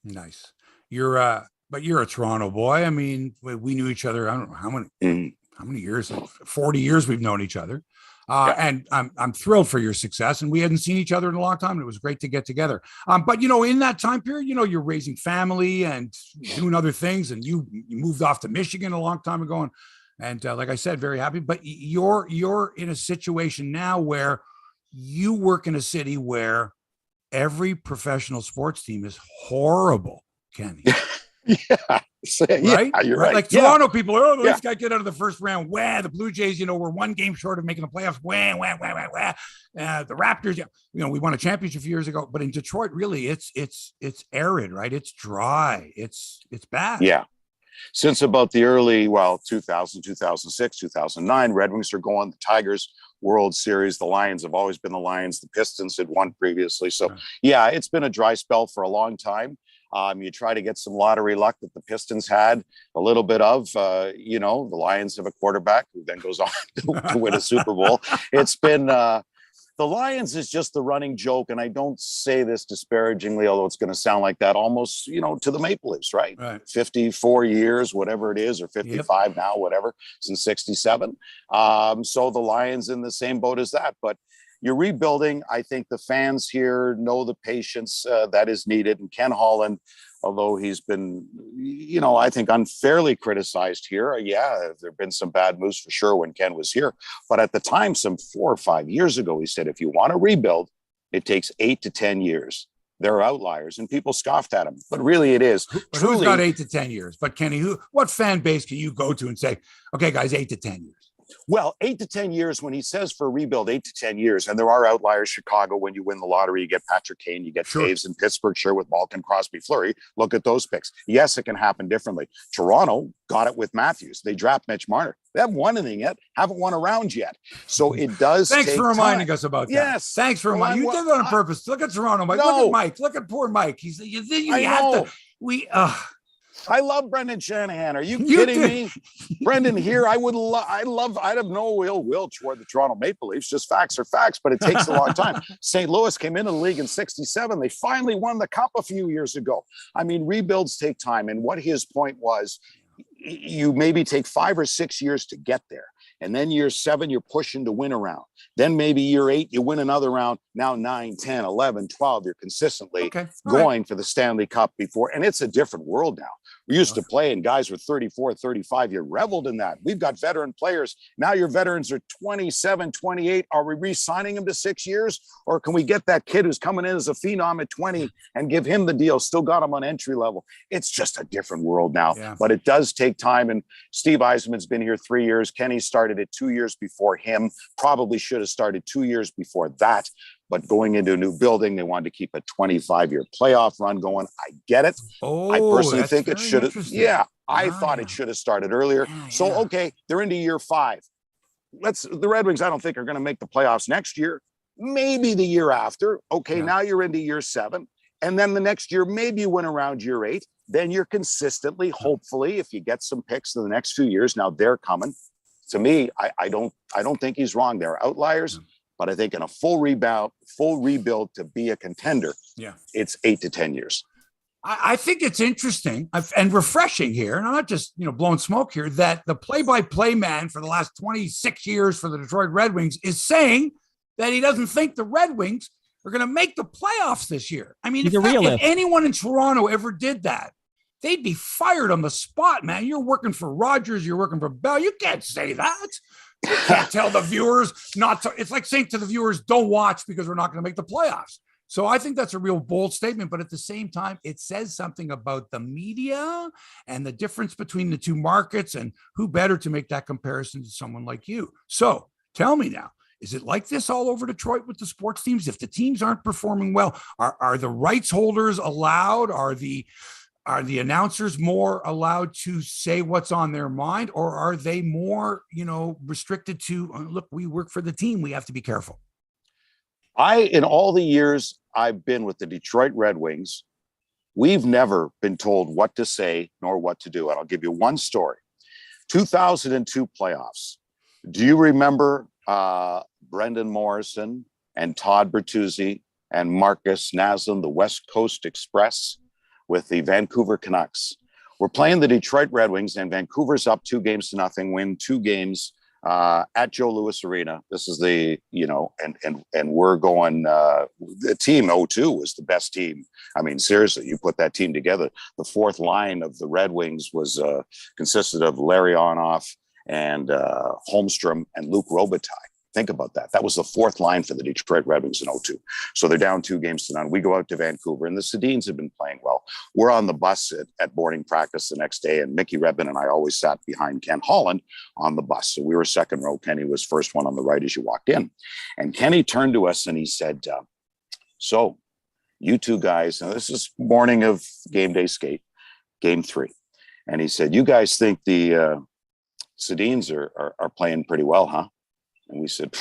Nice. But you're a Toronto boy. I mean, we knew each other. I don't know how many, how many years? 40 years we've known each other. And I'm thrilled for your success. And we hadn't seen each other in a long time. And it was great to get together. But, in that time period, you're raising family and doing other things. And you moved off to Michigan a long time ago. And like I said, very happy. But you're in a situation now where you work in a city where every professional sports team is horrible, Kenny. Yeah. Right? Yeah, you're right. Like Toronto people, this guy get out of the first round. Wah, the Blue Jays, we're one game short of making the playoffs. Wah, wah, wah, wah, wah. The Raptors, we won a championship a few years ago. But in Detroit, really, it's arid, right? It's dry. It's bad. Yeah. Since about the early, 2000, 2006, 2009, Red Wings are going. The Tigers World Series. The Lions have always been the Lions. The Pistons had won previously. So, yeah, it's been a dry spell for a long time. You try to get some lottery luck that the Pistons had a little bit of. The Lions have a quarterback who then goes on to win a Super Bowl. It's been the Lions is just the running joke, and I don't say this disparagingly, although it's going to sound like that almost, to the Maple Leafs, right? 54 years, whatever it is, or 55 now, whatever, since 67. So the Lions in the same boat as that, but you're rebuilding. I think the fans here know the patience that is needed. And Ken Holland, although he's been, I think unfairly criticized here. Yeah, there have been some bad moves for sure when Ken was here. But at the time, some 4 or 5 years ago, he said, if you want to rebuild, it takes 8 to 10 years. There are outliers, and people scoffed at him. But really, it is. But who's got 8 to 10 years? But Kenny, what fan base can you go to and say, okay, guys, 8 to 10 years? Well, 8 to 10 years, when he says for a rebuild, 8 to 10 years, and there are outliers. Chicago, when you win the lottery, you get Patrick Kane, you get Taves in Pittsburgh, sure, with Malkin, Crosby, Fleury. Look at those picks. Yes, it can happen differently. Toronto got it with Matthews. They draft Mitch Marner. They haven't won anything yet, haven't won a round yet. So it does Thanks take for reminding time. us about that. Yes. Thanks for reminding. You did that on purpose. Look at Toronto, Mike. No. Look at Mike. Look at poor Mike. I love Brendan Shanahan. Are you kidding me? Brendan here, I'd have no ill will toward the Toronto Maple Leafs. Just facts are facts, but it takes a long time. St. Louis came into the league in 67. They finally won the cup a few years ago. I mean, rebuilds take time. And what his point was, you maybe take 5 or 6 years to get there. And then year 7, you're pushing to win a round. Then maybe year 8, you win another round. Now 9, 10, 11, 12, you're consistently going for the Stanley Cup before. And it's a different world now. We used to play and guys were 34, 35. You reveled in that. We've got veteran players. Now your veterans are 27, 28. Are we re-signing them to 6 years? Or can we get that kid who's coming in as a phenom at 20 and give him the deal? Still got him on entry level. It's just a different world now. Yeah. But it does take time. And Steve Yzerman's been here 3 years. Kenny started it 2 years before him. Probably should have started 2 years before that. But going into a new building, they wanted to keep a 25-year playoff run going. I get it. I personally think it should have. Yeah, I thought it should have started earlier. So, okay, they're into year 5. The Red Wings, I don't think, are going to make the playoffs next year. Maybe the year after. Okay, now you're into year 7. And then the next year, maybe you win around year 8. Then you're consistently, hopefully, if you get some picks in the next few years, now they're coming. To me, I don't think he's wrong. There are outliers. But I think in a full rebuild to be a contender, it's 8 to 10 years. I think it's interesting and refreshing here, and I'm not just blowing smoke here, that the play-by-play man for the last 26 years for the Detroit Red Wings is saying that he doesn't think the Red Wings are going to make the playoffs this year. I mean, if anyone in Toronto ever did that, they'd be fired on the spot, man. You're working for Rogers, you're working for Bell. You can't say that. You can't tell the viewers not to. It's like saying to the viewers, don't watch because we're not going to make the playoffs. So I think that's a real bold statement. But at the same time, it says something about the media and the difference between the two markets and who better to make that comparison to someone like you. So tell me now, is it like this all over Detroit with the sports teams? If the teams aren't performing well, are the rights holders allowed? Are the announcers more allowed to say what's on their mind, or are they more, restricted to, look, we work for the team, we have to be careful? In all the years I've been with the Detroit Red Wings, we've never been told what to say nor what to do. And I'll give you one story. 2002 playoffs. Do you remember Brendan Morrison and Todd Bertuzzi and Marcus Naslund, the West Coast Express, with the Vancouver Canucks? We're playing the Detroit Red Wings, and Vancouver's up 2-0, win 2 games at Joe Louis Arena. This is the, and we're going, the team 02 was the best team. I mean, seriously, you put that team together. The fourth line of the Red Wings was consisted of Larionov and Holmstrom and Luke Robitaille. Think about that. That was the fourth line for the Detroit Red Wings in 02. So they're down 2-0. We go out to Vancouver, and the Sedins have been playing well. We're on the bus at boarding practice the next day, and Mickey Redmond and I always sat behind Ken Holland on the bus. So we were second row. Kenny was first one on the right as you walked in. And Kenny turned to us and he said, so you two guys, now this is morning of game day skate, game 3. And he said, you guys think the Sedins are playing pretty well, huh? And we said,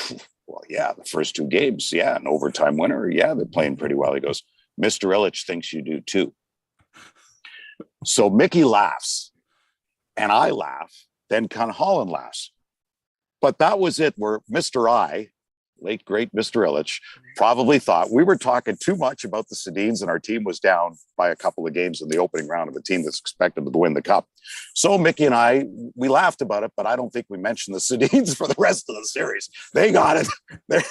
well, yeah, the first 2 games, yeah, an overtime winner, yeah, they're playing pretty well. He goes, Mr. Ilitch thinks you do too. So Mickey laughs, and I laugh, then Ken Holland laughs. But that was it, where Mr. I, late, great Mr. Ilitch, probably thought we were talking too much about the Sedins, and our team was down by a couple of games in the opening round of a team that's expected to win the cup. So Mickey and I, we laughed about it, but I don't think we mentioned the Sedins for the rest of the series. They got it.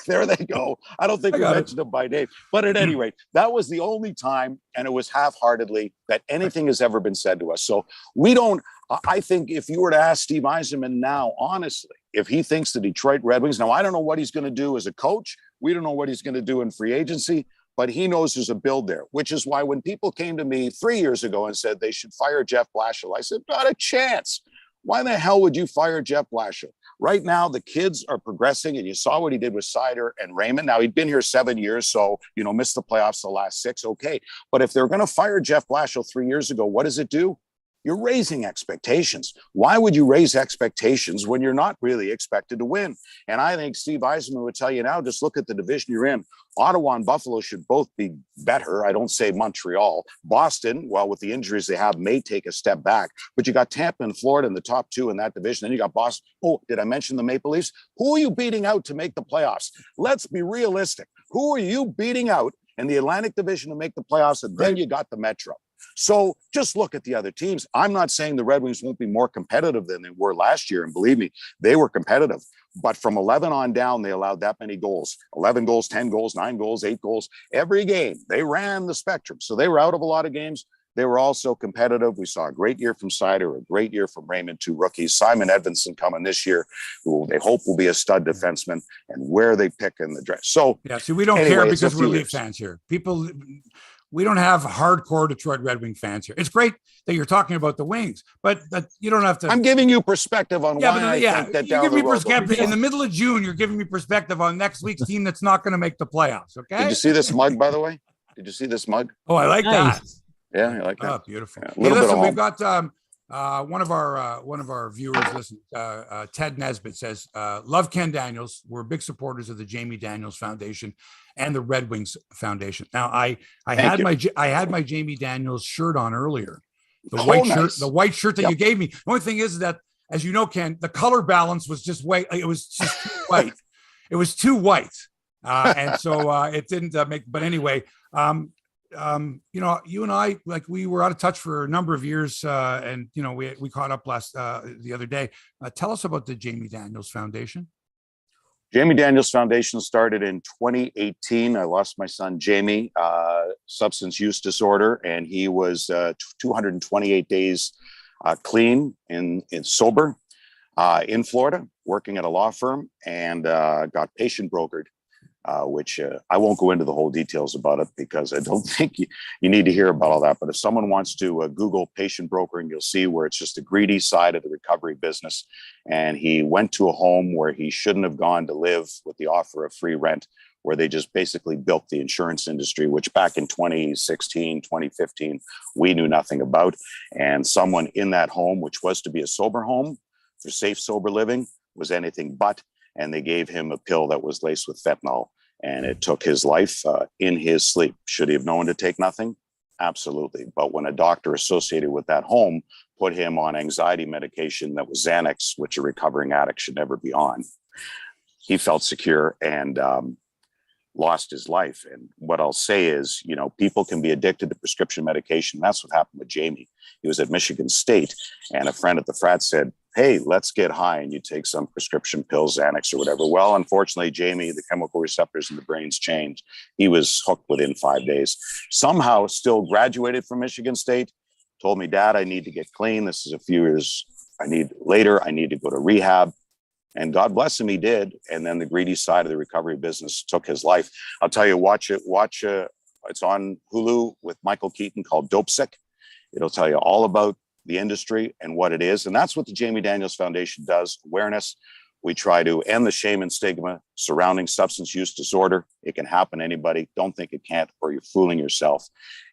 There they go. I don't think we mentioned them by name. But at any rate, that was the only time, and it was half-heartedly, that anything has ever been said to us. So we don't, I think if you were to ask Steve Yzerman now, honestly, if he thinks the Detroit Red Wings, now I don't know what he's going to do as a coach. We don't know what he's going to do in free agency, but he knows there's a build there, which is why when people came to me 3 years ago and said they should fire Jeff Blashill, I said, not a chance. Why the hell would you fire Jeff Blashill? Right now, the kids are progressing, and you saw what he did with Sider and Raymond. Now, he'd been here 7 years, so, missed the playoffs the last 6, okay. But if they're going to fire Jeff Blashill 3 years ago, what does it do? You're raising expectations. Why would you raise expectations when you're not really expected to win? And I think Steve Yzerman would tell you now, just look at the division you're in. Ottawa and Buffalo should both be better. I don't say Montreal. Boston, well, with the injuries they have, may take a step back. But you got Tampa and Florida in the top 2 in that division. Then you got Boston. Oh, did I mention the Maple Leafs? Who are you beating out to make the playoffs? Let's be realistic. Who are you beating out in the Atlantic Division to make the playoffs? And then you got the Metro. So just look at the other teams. I'm not saying the Red Wings won't be more competitive than they were last year. And believe me, they were competitive. But from 11 on down, they allowed that many goals. 11 goals, 10 goals, 9 goals, 8 goals. Every game, they ran the spectrum. So they were out of a lot of games. They were also competitive. We saw a great year from Sider, a great year from Raymond, 2 rookies. Simon Edvinsson coming this year, who they hope will be a stud defenseman, and where they pick in the draft. So yeah, see, we don't care because we're Leaf fans here. We don't have hardcore Detroit Red Wing fans here. It's great that you're talking about the Wings, but you don't have to. I'm giving you perspective on why I think that down the road. In the middle of June, you're giving me perspective on next week's team that's not going to make the playoffs. Okay. Did you see this mug, by the way? Did you see this mug? Oh, I like that. Yeah, I like that. Oh, beautiful. Yeah, listen, we've got one of our viewers. Listen, Ted Nesbitt says, "Love Ken Daniels. We're big supporters of the Jamie Daniels Foundation and the Red Wings Foundation." Now, I had my Jamie Daniels shirt on earlier. The white shirt that you gave me. The only thing is that, as you know, Ken, the color balance was just way. It was just too white. It was too white, and so it didn't make. But anyway. You and I, like, we were out of touch for a number of years, and we caught up the other day. Tell us about the Jamie Daniels Foundation. Jamie Daniels Foundation started in 2018. I lost my son Jamie, substance use disorder, and he was 228 days clean and sober in Florida, working at a law firm, and got patient brokered. Which I won't go into the whole details about it because I don't think you need to hear about all that. But if someone wants to Google patient brokering, you'll see where it's just the greedy side of the recovery business. And he went to a home where he shouldn't have gone to live with the offer of free rent, where they just basically built the insurance industry, which back in 2016, 2015, we knew nothing about. And someone in that home, which was to be a sober home for safe, sober living, was anything but. And they gave him a pill that was laced with fentanyl, and it took his life in his sleep. Should he have known to take nothing? Absolutely. But when a doctor associated with that home put him on anxiety medication that was Xanax, which a recovering addict should never be on, he felt secure. And lost his life. And what I'll say is, you know, people can be addicted to prescription medication. That's what happened with Jamie. He was at Michigan State, and a friend at the frat said, hey, let's get high and you take some prescription pills, Xanax or whatever. Well, unfortunately, Jamie, the chemical receptors in the brain's changed. He was hooked within 5 days. Somehow still graduated from Michigan State, told me, Dad, I need to get clean. This is a few years I need to go to rehab. And God bless him, he did. And then the greedy side of the recovery business took his life. I'll tell you, watch it. It's on Hulu with Michael Keaton called Dope Sick. It'll tell you all about the industry and what it is. And that's what the Jamie Daniels Foundation does, awareness. We try to end the shame and stigma surrounding substance use disorder. It can happen to anybody. Don't think it can't, or you're fooling yourself.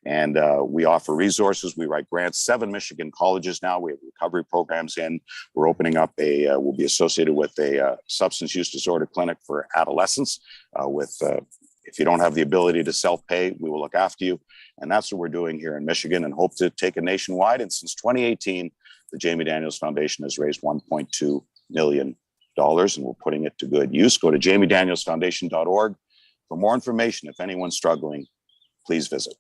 And we offer resources. We write grants. 7 Michigan colleges now. We have recovery programs in. We're opening up we'll be associated with a substance use disorder clinic for adolescents. If you don't have the ability to self-pay, we will look after you. And that's what we're doing here in Michigan, and hope to take it nationwide. And since 2018, the Jamie Daniels Foundation has raised $1.2 million. And we're putting it to good use. Go to jamiedanielsfoundation.org for more information. If anyone's struggling, please visit.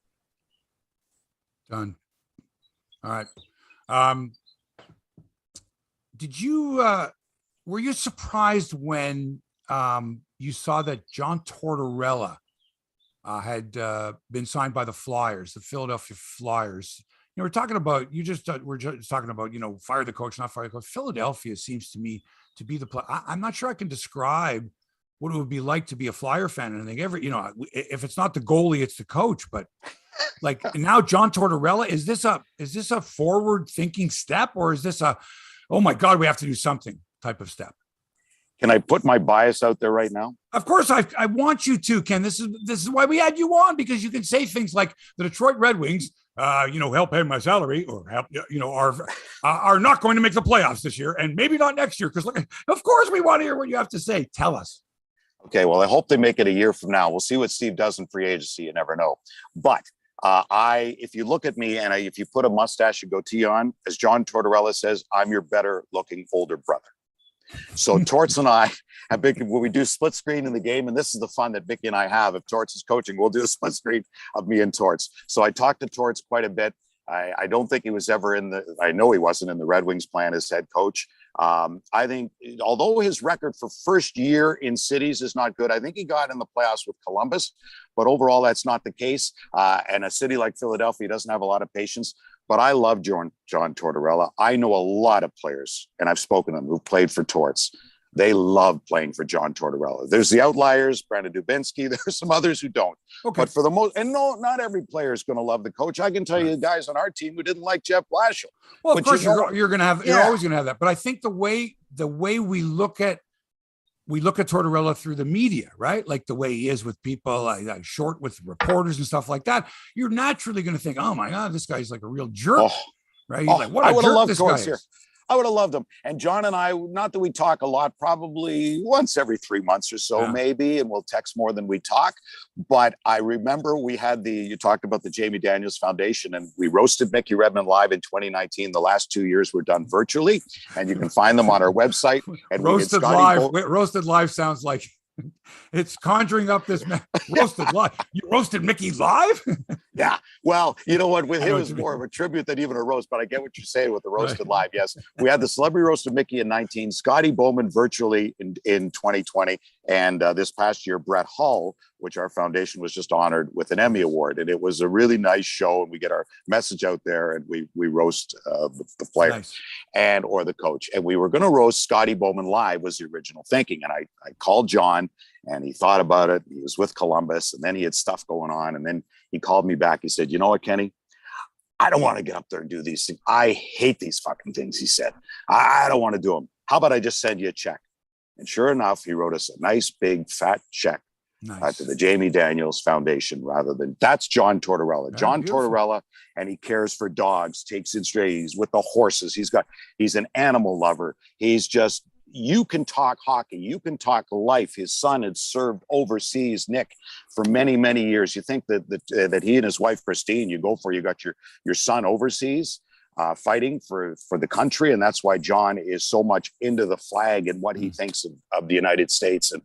Done. All right. Were you surprised when you saw that John Tortorella had been signed by the Flyers, the Philadelphia Flyers? You know, we're talking about, we're just talking about, you know, fire the coach, not fire the coach. Philadelphia seems to me to be the play. I'm not sure I can describe what it would be like to be a Flyer fan. And I think if it's not the goalie, it's the coach. But like now, John Tortorella, is this a forward thinking step, or is this a, oh my God, we have to do something type of step? Can I put my bias out there right now? Of course, I want you to, Ken. This is why we had you on, because you can say things like the Detroit Red Wings, help pay my salary, or help, are not going to make the playoffs this year, and maybe not next year. Because of course, we want to hear what you have to say. Tell us. Okay, well, I hope they make it a year from now. We'll see what Steve does in free agency. You never know. But if you look at me and if you put a mustache and goatee on, as John Tortorella says, I'm your better looking older brother. So Torts and I have been, when we do split screen in the game, and this is the fun that Mickey and I have. If Torts is coaching, we'll do a split screen of me and Torts. So I talked to Torts quite a bit. I don't think he was ever I know he wasn't in the Red Wings plan as head coach. I think, although his record for first year in cities is not good, I think he got in the playoffs with Columbus, but overall that's not the case. And a city like Philadelphia doesn't have a lot of patience. But I love John Tortorella. I know a lot of players, and I've spoken to them, who've played for Torts. They love playing for John Tortorella. There's the outliers, Brandon Dubinsky. There's some others who don't. Okay. But for the most, and no, not every player is going to love the coach. I can tell you guys on our team who didn't like Jeff Blashill. Well, of course, you're going to have, you're always going to have that. But I think the way we look at Tortorella through the media, right? Like the way he is with people, like short with reporters and stuff like that. You're naturally going to think, oh my God, this guy's like a real jerk, right? He's like, what a jerk this guy is. I would have loved him. And John and I, not that we talk a lot, probably once every 3 months or so, maybe, and we'll text more than we talk. But I remember we had you talked about the Jamie Daniels Foundation, and we roasted Mickey Redmond live in 2019. The last 2 years were done virtually, and you can find them on our website. And roasted live. Roasted live sounds like it's conjuring up this roasted live. You roasted Mickey live? Yeah. Well, you know what? With him, it was more of a tribute than even a roast, but I get what you're saying with the roasted live. Yes. We had the celebrity roast of Mickey in 19, Scotty Bowman virtually in 2020. And this past year, Brett Hull, which our foundation was just honored with an Emmy Award. And it was a really nice show. And we get our message out there, and we roast the player or the coach. And we were going to roast Scotty Bowman live was the original thinking. And I called John, and he thought about it. He was with Columbus, and then he had stuff going on. And then he called me back. He said, you know what, Kenny? I don't want to get up there and do these things. I hate these fucking things, he said. I don't want to do them. How about I just send you a check? And sure enough, he wrote us a nice, big, fat check to the Jamie Daniels Foundation, rather than, that's John Tortorella. John Tortorella, and he cares for dogs, takes in strays, with the horses. He's an animal lover. He's just, you can talk hockey, you can talk life. His son had served overseas, Nick, for many, many years. You think that he and his wife, Christine, you got your son overseas. fighting for the country. And that's why John is so much into the flag and what he thinks of the United States. And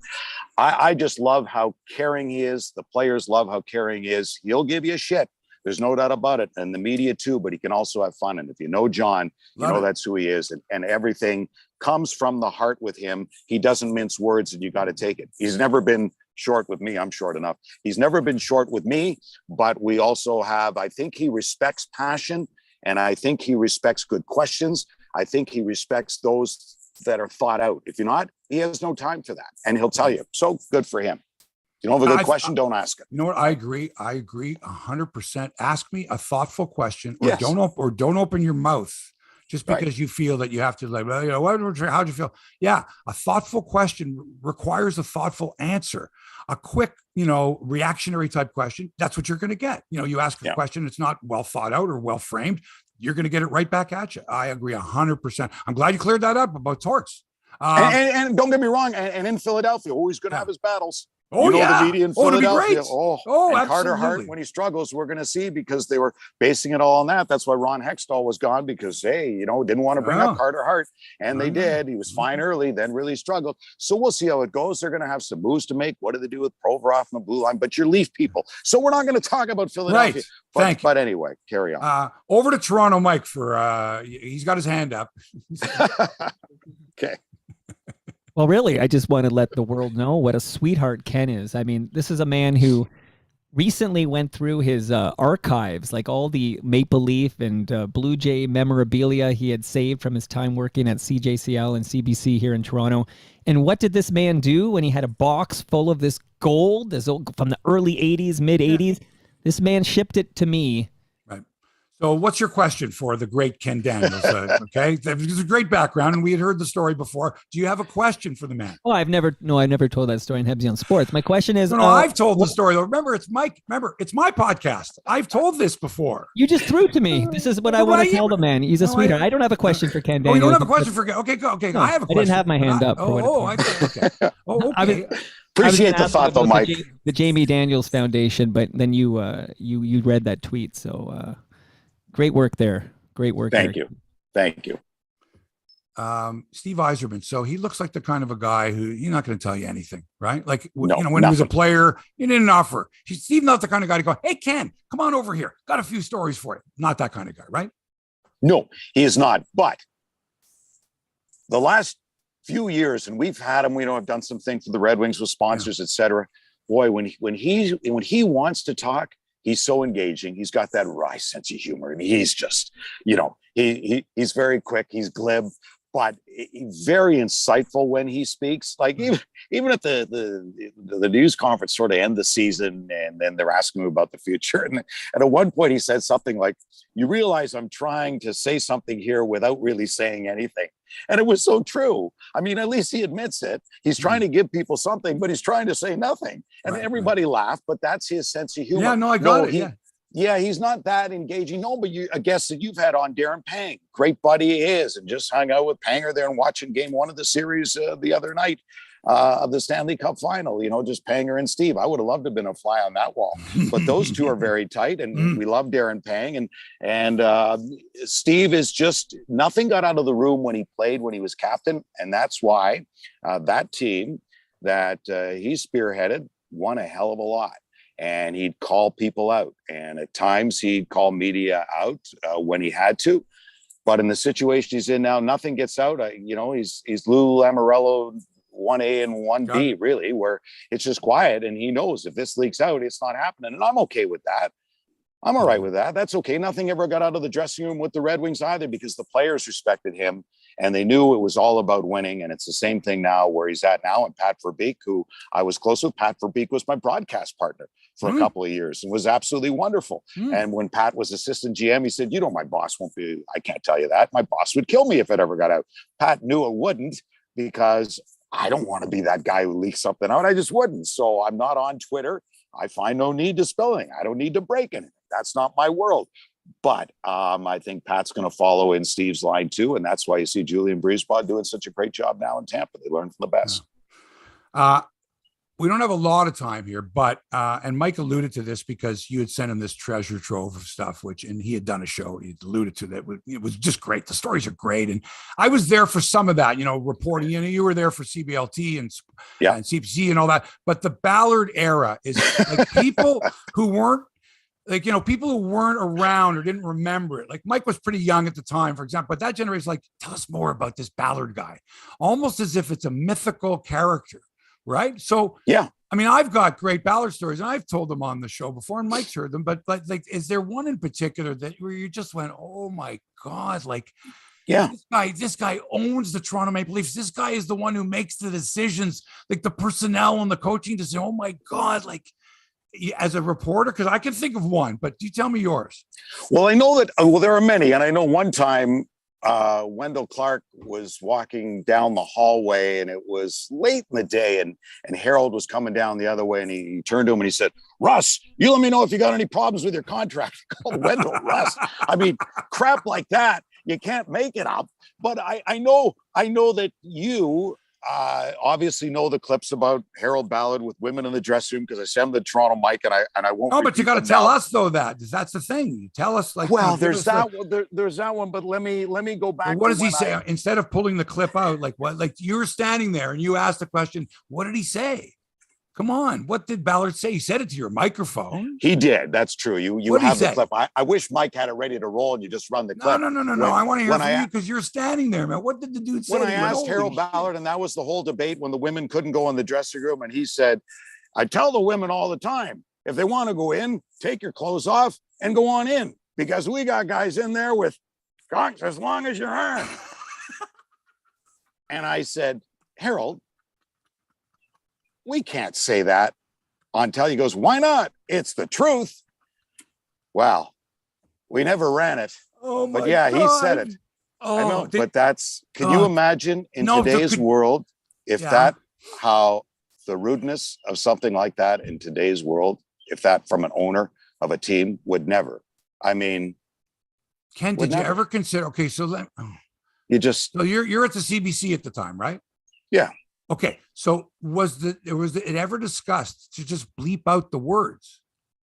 I just love how caring he is. The players love how caring he is. He'll give you shit. There's no doubt about it. And the media too, but he can also have fun. And if you know John, you know that's who he is. And everything comes from the heart with him. He doesn't mince words, and you got to take it. He's never been short with me. I'm short enough. He's never been short with me, but we also have, I think he respects passion, and I think he respects good questions. I think he respects those that are thought out. If you're not, he has no time for that. And he'll tell you. So good for him. You don't have a good question, don't ask it. You know what? I agree 100%. Ask me a thoughtful question, or Yes. don't open your mouth just because you feel that you have to, like, well, you know, how'd you feel? Yeah. A thoughtful question requires a thoughtful answer. A quick, you know, reactionary type question, that's what you're going to get. You know, you ask a question, it's not well thought out or well framed, you're going to get it right back at you. I agree 100%. I'm glad you cleared that up about Torts. And don't get me wrong, and in Philadelphia, he's going to have his battles. Oh, the media in Philadelphia. And Carter Hart, when he struggles, we're going to see, because they were basing it all on that. That's why Ron Hextall was gone, because, hey, you know, didn't want to bring up Carter Hart. And they did. He was fine early, then really struggled. So we'll see how it goes. They're going to have some moves to make. What do they do with Provorov and the blue line? But you're Leaf people. So we're not going to talk about Philadelphia. Right. But anyway, carry on. Over to Toronto Mike for, he's got his hand up. Okay. Well, really, I just want to let the world know what a sweetheart Ken is. I mean, this is a man who recently went through his archives, like all the Maple Leaf and Blue Jay memorabilia he had saved from his time working at CJCL and CBC here in Toronto. And what did this man do when he had a box full of this gold, from the early 80s, mid 80s? This man shipped it to me. So what's your question for the great Ken Daniels? Okay. It's a great background, and we had heard the story before. Do you have a question for the man? Oh, I've never told that story in Hebsy on Sports. My question is... No, I've told the story, though. Remember, it's my podcast. I've told this before. You just threw it to me. This is what I want to tell the man. He's a sweetheart. I don't have a question for Ken Daniels. Oh, you don't have a question for Ken? Okay, go. Okay, no, I have a question. I didn't have my hand up. Okay. Appreciate the thought, though, Mike. The Jamie Daniels Foundation, but then you read that tweet, so... Great work there. Great work. Thank you. Steve Yzerman. So he looks like the kind of a guy who you're not going to tell you anything, right? Like, when nothing. He was a player, he didn't offer. Steve's not the kind of guy to go, hey, Ken, come on over here. Got a few stories for you. Not that kind of guy, right? No, he is not. But the last few years, and we've had him, have done some things for the Red Wings with sponsors, et cetera. Boy, when he wants to talk, he's so engaging. He's got that wry sense of humor. I mean, he's just, he's very quick. He's glib, but very insightful when he speaks. Like even at the news conference sort of end the season, and then they're asking him about the future. And at one point he said something like, you realize I'm trying to say something here without really saying anything. And it was so true. I mean, at least he admits it. He's trying to give people something, but he's trying to say nothing. And everybody laughed, but that's his sense of humor. Yeah, no, I got it. Yeah, he's not that engaging. No, but a guest that you've had on, Darren Pang, great buddy he is, and just hung out with Panger there and watching game one of the series the other night of the Stanley Cup final, just Panger and Steve. I would have loved to have been a fly on that wall, but those two are very tight, and we love Darren Pang. And Steve is just, nothing got out of the room when he played, when he was captain. And that's why that team that he spearheaded won a hell of a lot. And he'd call people out, and at times he'd call media out when he had to. But in the situation he's in now, nothing gets out. He's Lou Lamoriello 1A and 1B, really, where it's just quiet, and he knows if this leaks out, it's not happening. And I'm okay with that. I'm all right with that. That's okay. Nothing ever got out of the dressing room with the Red Wings either, because the players respected him and they knew it was all about winning. And it's the same thing now where he's at now. And Pat Verbeek, who I was close with, Pat Verbeek was my broadcast partner for a couple of years and was absolutely wonderful. And when Pat was assistant GM, he said, my boss won't be, I can't tell you that. My boss would kill me if it ever got out. Pat knew it wouldn't, because I don't want to be that guy who leaks something out. I just wouldn't. So I'm not on Twitter. I find no need to spill anything. I don't need to break anything. That's not my world. But I think Pat's going to follow in Steve's line too. And that's why you see Julian Breezeball doing such a great job now in Tampa. They learn from the best. we don't have a lot of time here, but and Mike alluded to this because you had sent him this treasure trove of stuff, and he had done a show. He alluded to that. It was just great. The stories are great, and I was there for some of that. Reporting. You were there for CBLT and CPC and all that. But the Ballard era is like people who weren't. People who weren't around or didn't remember it. Like Mike was pretty young at the time, for example, but that generation, like, tell us more about this Ballard guy, almost as if it's a mythical character, right? So, yeah, I mean, I've got great Ballard stories, and I've told them on the show before, and Mike's heard them. But like, is there one in particular where you just went, "Oh my God!" Like, yeah, this guy owns the Toronto Maple Leafs. This guy is the one who makes the decisions, like the personnel and the coaching decision. Oh my God! Like, as a reporter, because I can think of one, but you tell me yours. Well, I know that, there are many. And I know one time Wendell Clark was walking down the hallway, and it was late in the day, and Harold was coming down the other way, and he turned to him and he said, "Russ, you let me know if you got any problems with your contract." He called Wendell Russ. I mean, crap like that, you can't make it up. But I know that you obviously know the clips about Harold Ballard with women in the dressing room, because I sent him the Toronto Mike, and I won't. No, but you got to tell us though that's the thing. You tell us, like. Well, there's that one, but let me go back. Well, what does he say instead of pulling the clip out? Like what? Like you were standing there and you asked the question. What did he say? Come on. What did Ballard say? He said it to your microphone. He did. That's true. You have the clip. I wish Mike had it ready to roll and you just run the clip. No. I want to hear from you because you're standing there, man. What did the dude say? When I asked Harold Ballard, and that was the whole debate when the women couldn't go in the dressing room, and he said, "I tell the women all the time, if they want to go in, take your clothes off and go on in, because we got guys in there with cocks as long as your arm." And I said, "Harold, we can't say that on tell." He goes, "Why not? It's the truth." Well, we never ran it. Oh my but yeah, God. He said it. I know, but can you imagine in today's world, if how the rudeness of something like that in today's world, if that from an owner of a team would never. I mean, Ken, did you ever consider? Okay, so so you're at the CBC at the time, right? Yeah. Okay, so was it ever discussed to just bleep out the words?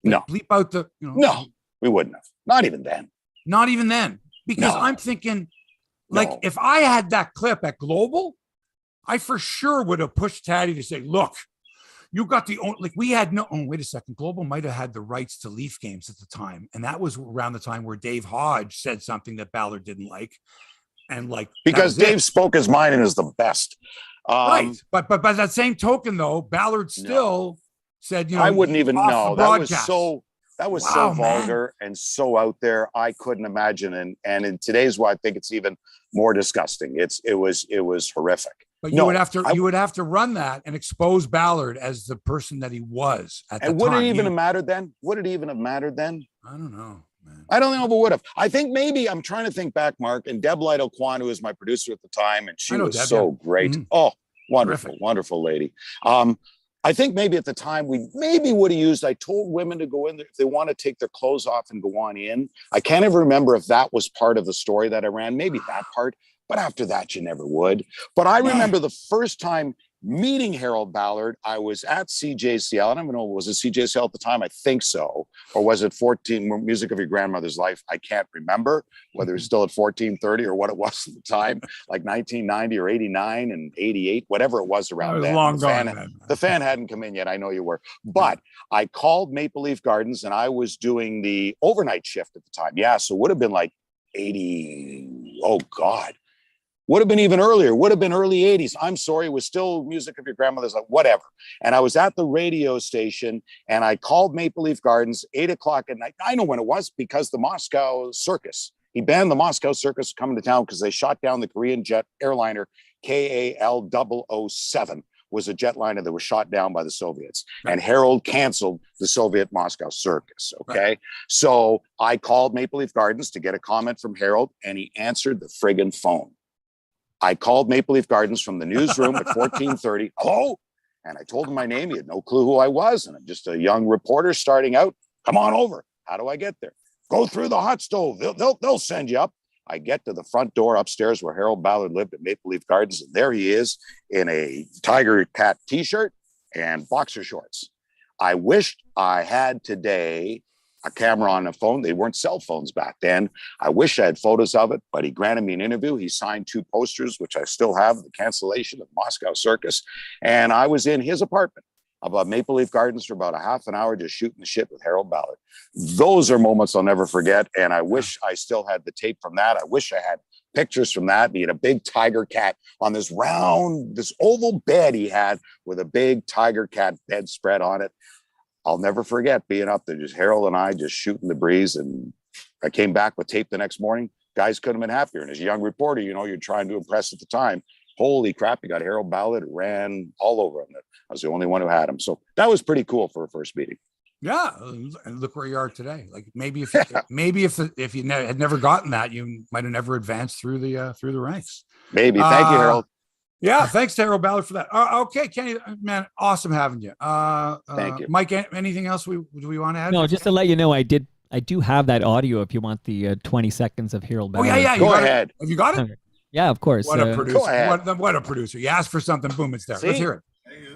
No. Bleep out the, No, we wouldn't have. Not even then. Not even then. Because I'm thinking, if I had that clip at Global, I for sure would have pushed Taddy to say, "Look, you got we had no, wait a second. Global might have had the rights to Leaf games at the time. And that was around the time where Dave Hodge said something that Ballard didn't like. And because Dave spoke his mind and is the best. Right. But by that same token, though, Ballard still said, I wouldn't even know. That was so vulgar and so out there. I couldn't imagine. And in today's world, I think it's even more disgusting. It was horrific. But you would have to run that and expose Ballard as the person that he was at the time. And would it even have mattered then? Would it even have mattered then? I don't know, man. I don't know if it would have. I think maybe I'm trying to think back, Mark, and Deb Lytle-Kwan, who was my producer at the time, and she was so great. Mm-hmm. Oh, wonderful, wonderful lady. I think maybe at the time we maybe would have used, I told women to go in there if they want to take their clothes off and go on in. I can't even remember if that was part of the story that I ran, maybe that part, but after that, you never would. But I remember the first time meeting Harold Ballard, I was at CJCL. I don't even know, was it CJCL at the time? I think so. Or was it 14 Music of Your Grandmother's Life? I can't remember whether it was still at 1430 or what it was at the time, like 1990 or 89 and 88, whatever it was around then. Long gone. The fan hadn't come in yet. I know you were. But I called Maple Leaf Gardens and I was doing the overnight shift at the time. Yeah, so it would have been like 80. Oh, God. Would have been even earlier, would have been early 80s. I'm sorry, it was still Music of Your Grandmother's, like whatever. And I was at the radio station and I called Maple Leaf Gardens 8 o'clock at night. I know when it was because the Moscow Circus, he banned the Moscow Circus coming to town because they shot down the Korean jet airliner KAL-007 was a jetliner that was shot down by the Soviets. Right. And Harold canceled the Soviet Moscow Circus, okay? Right. So I called Maple Leaf Gardens to get a comment from Harold and he answered the friggin' phone. I called Maple Leaf Gardens from the newsroom at 1430. Hello? And I told him my name. He had no clue who I was. And I'm just a young reporter starting out. Come on over. How do I get there? Go through the hot stove. They'll send you up. I get to the front door upstairs where Harold Ballard lived at Maple Leaf Gardens. And there he is in a Tiger Cat t-shirt and boxer shorts. I wished I had today a camera on a phone. They weren't cell phones back then. I wish I had photos of it, but he granted me an interview. He signed 2 posters, which I still have, the cancellation of Moscow Circus. And I was in his apartment above Maple Leaf Gardens for about a half an hour, just shooting the shit with Harold Ballard. Those are moments I'll never forget. And I wish I still had the tape from that. I wish I had pictures from that. He had a big tiger cat on this oval bed he had with a big tiger cat bedspread on it. I'll never forget being up there, just Harold and I just shooting the breeze. And I came back with tape the next morning. Guys couldn't have been happier. And as a young reporter, you're trying to impress at the time. Holy crap, you got Harold Ballard, ran all over him. I was the only one who had him. So that was pretty cool for a first meeting. Yeah, and look where you are today. Like maybe if you had never gotten that, you might have never advanced through the ranks. Maybe. Thank you, Harold. Yeah, thanks to Harold Ballard for that. Okay, Kenny, man, awesome having you. Thank you, Mike. Anything else do we want to add? No, just to let you know, I do have that audio. If you want the 20 seconds of Harold Ballard. Oh yeah. Go ahead. Have you got it? Yeah, of course. What a producer! What a producer! You asked for something, boom, it's there. See? Let's hear it.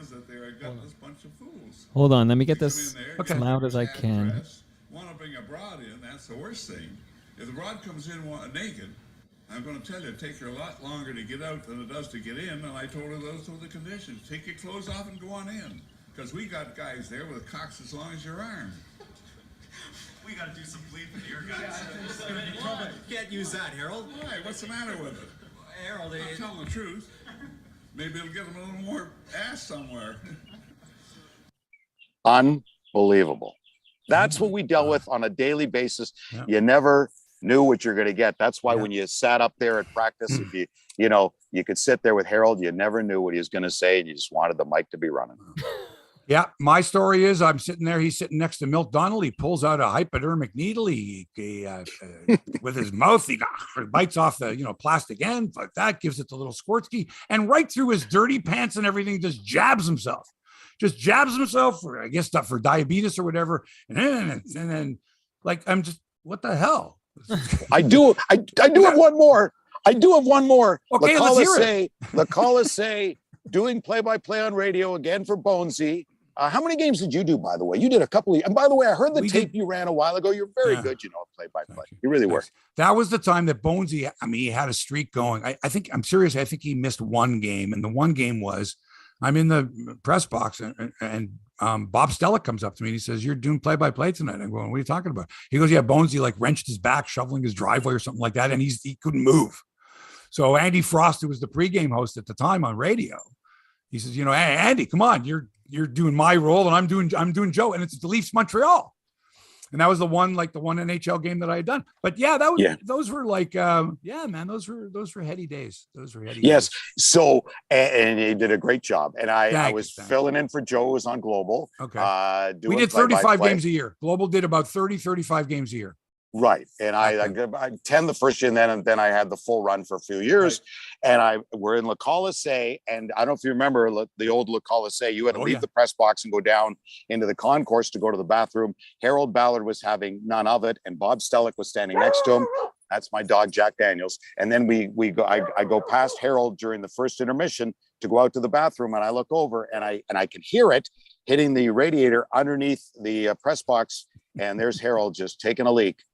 Is that they're a gutless bunch of fools. Hold on, let me get this Okay. as loud as I can. Want to bring a broad in? That's the worst thing. If the broad comes in naked, I'm going to tell you, it takes her a lot longer to get out than it does to get in. And I told her those were the conditions. Take your clothes off and go on in, because we got guys there with cocks as long as your arm. We got to do some bleeping here, guys. You can't use that, Harold. Why? What's the matter with it? Harold, I'm telling the truth. Maybe it'll get them a little more ass somewhere. Unbelievable. That's what we dealt with on a daily basis. Yeah. You never knew what you're going to get. That's why when you sat up there at practice, if you could sit there with Harold, you never knew what he was going to say. And you just wanted the mic to be running. Yeah, my story is I'm sitting there. He's sitting next to Milt Donnelly. He pulls out a hypodermic needle. He with his mouth, he bites off the plastic end like that. Gives it the little squirtsky, and right through his dirty pants and everything, just jabs himself. For, I guess, for diabetes or whatever. And then like I'm just, what the hell? I do have one more. Okay, let's hear it. The callers say doing play-by-play on radio again for Bonesy. How many games did you do, by the way? You did a couple of, and by the way, I heard the tape you ran a while ago. You're very good, play-by-play. You really were. That was the time that Bonesy, he had a streak going. I'm serious. I think he missed one game. And the one game was, I'm in the press box and Bob Stella comes up to me and he says, "You're doing play-by-play tonight." I'm going, "What are you talking about?" He goes, "Yeah, Bonesy like wrenched his back, shoveling his driveway or something like that. And he couldn't move." So Andy Frost, who was the pregame host at the time on radio, he says, "Hey, Andy, come on, you're doing my role and I'm doing Joe, and it's the Leafs Montreal." And that was the one NHL game that I had done. But yeah, those were like, man, those were heady days. Yes. So, and he did a great job. And I was filling in for Joe, who was on Global. Okay. We did 35 games a year. Global did about 35 games a year. Right. And I 10 the first year, and then I had the full run for a few years. Right. And we're in Le Colisée, and I don't know if you remember the old Le Colisée. You had to leave the press box and go down into the concourse to go to the bathroom. Harold Ballard was having none of it, and Bob Stellick was standing next to him. That's my dog, Jack Daniels. And then I go past Harold during the first intermission to go out to the bathroom, and I look over and I can hear it hitting the radiator underneath the press box, and there's Harold just taking a leak.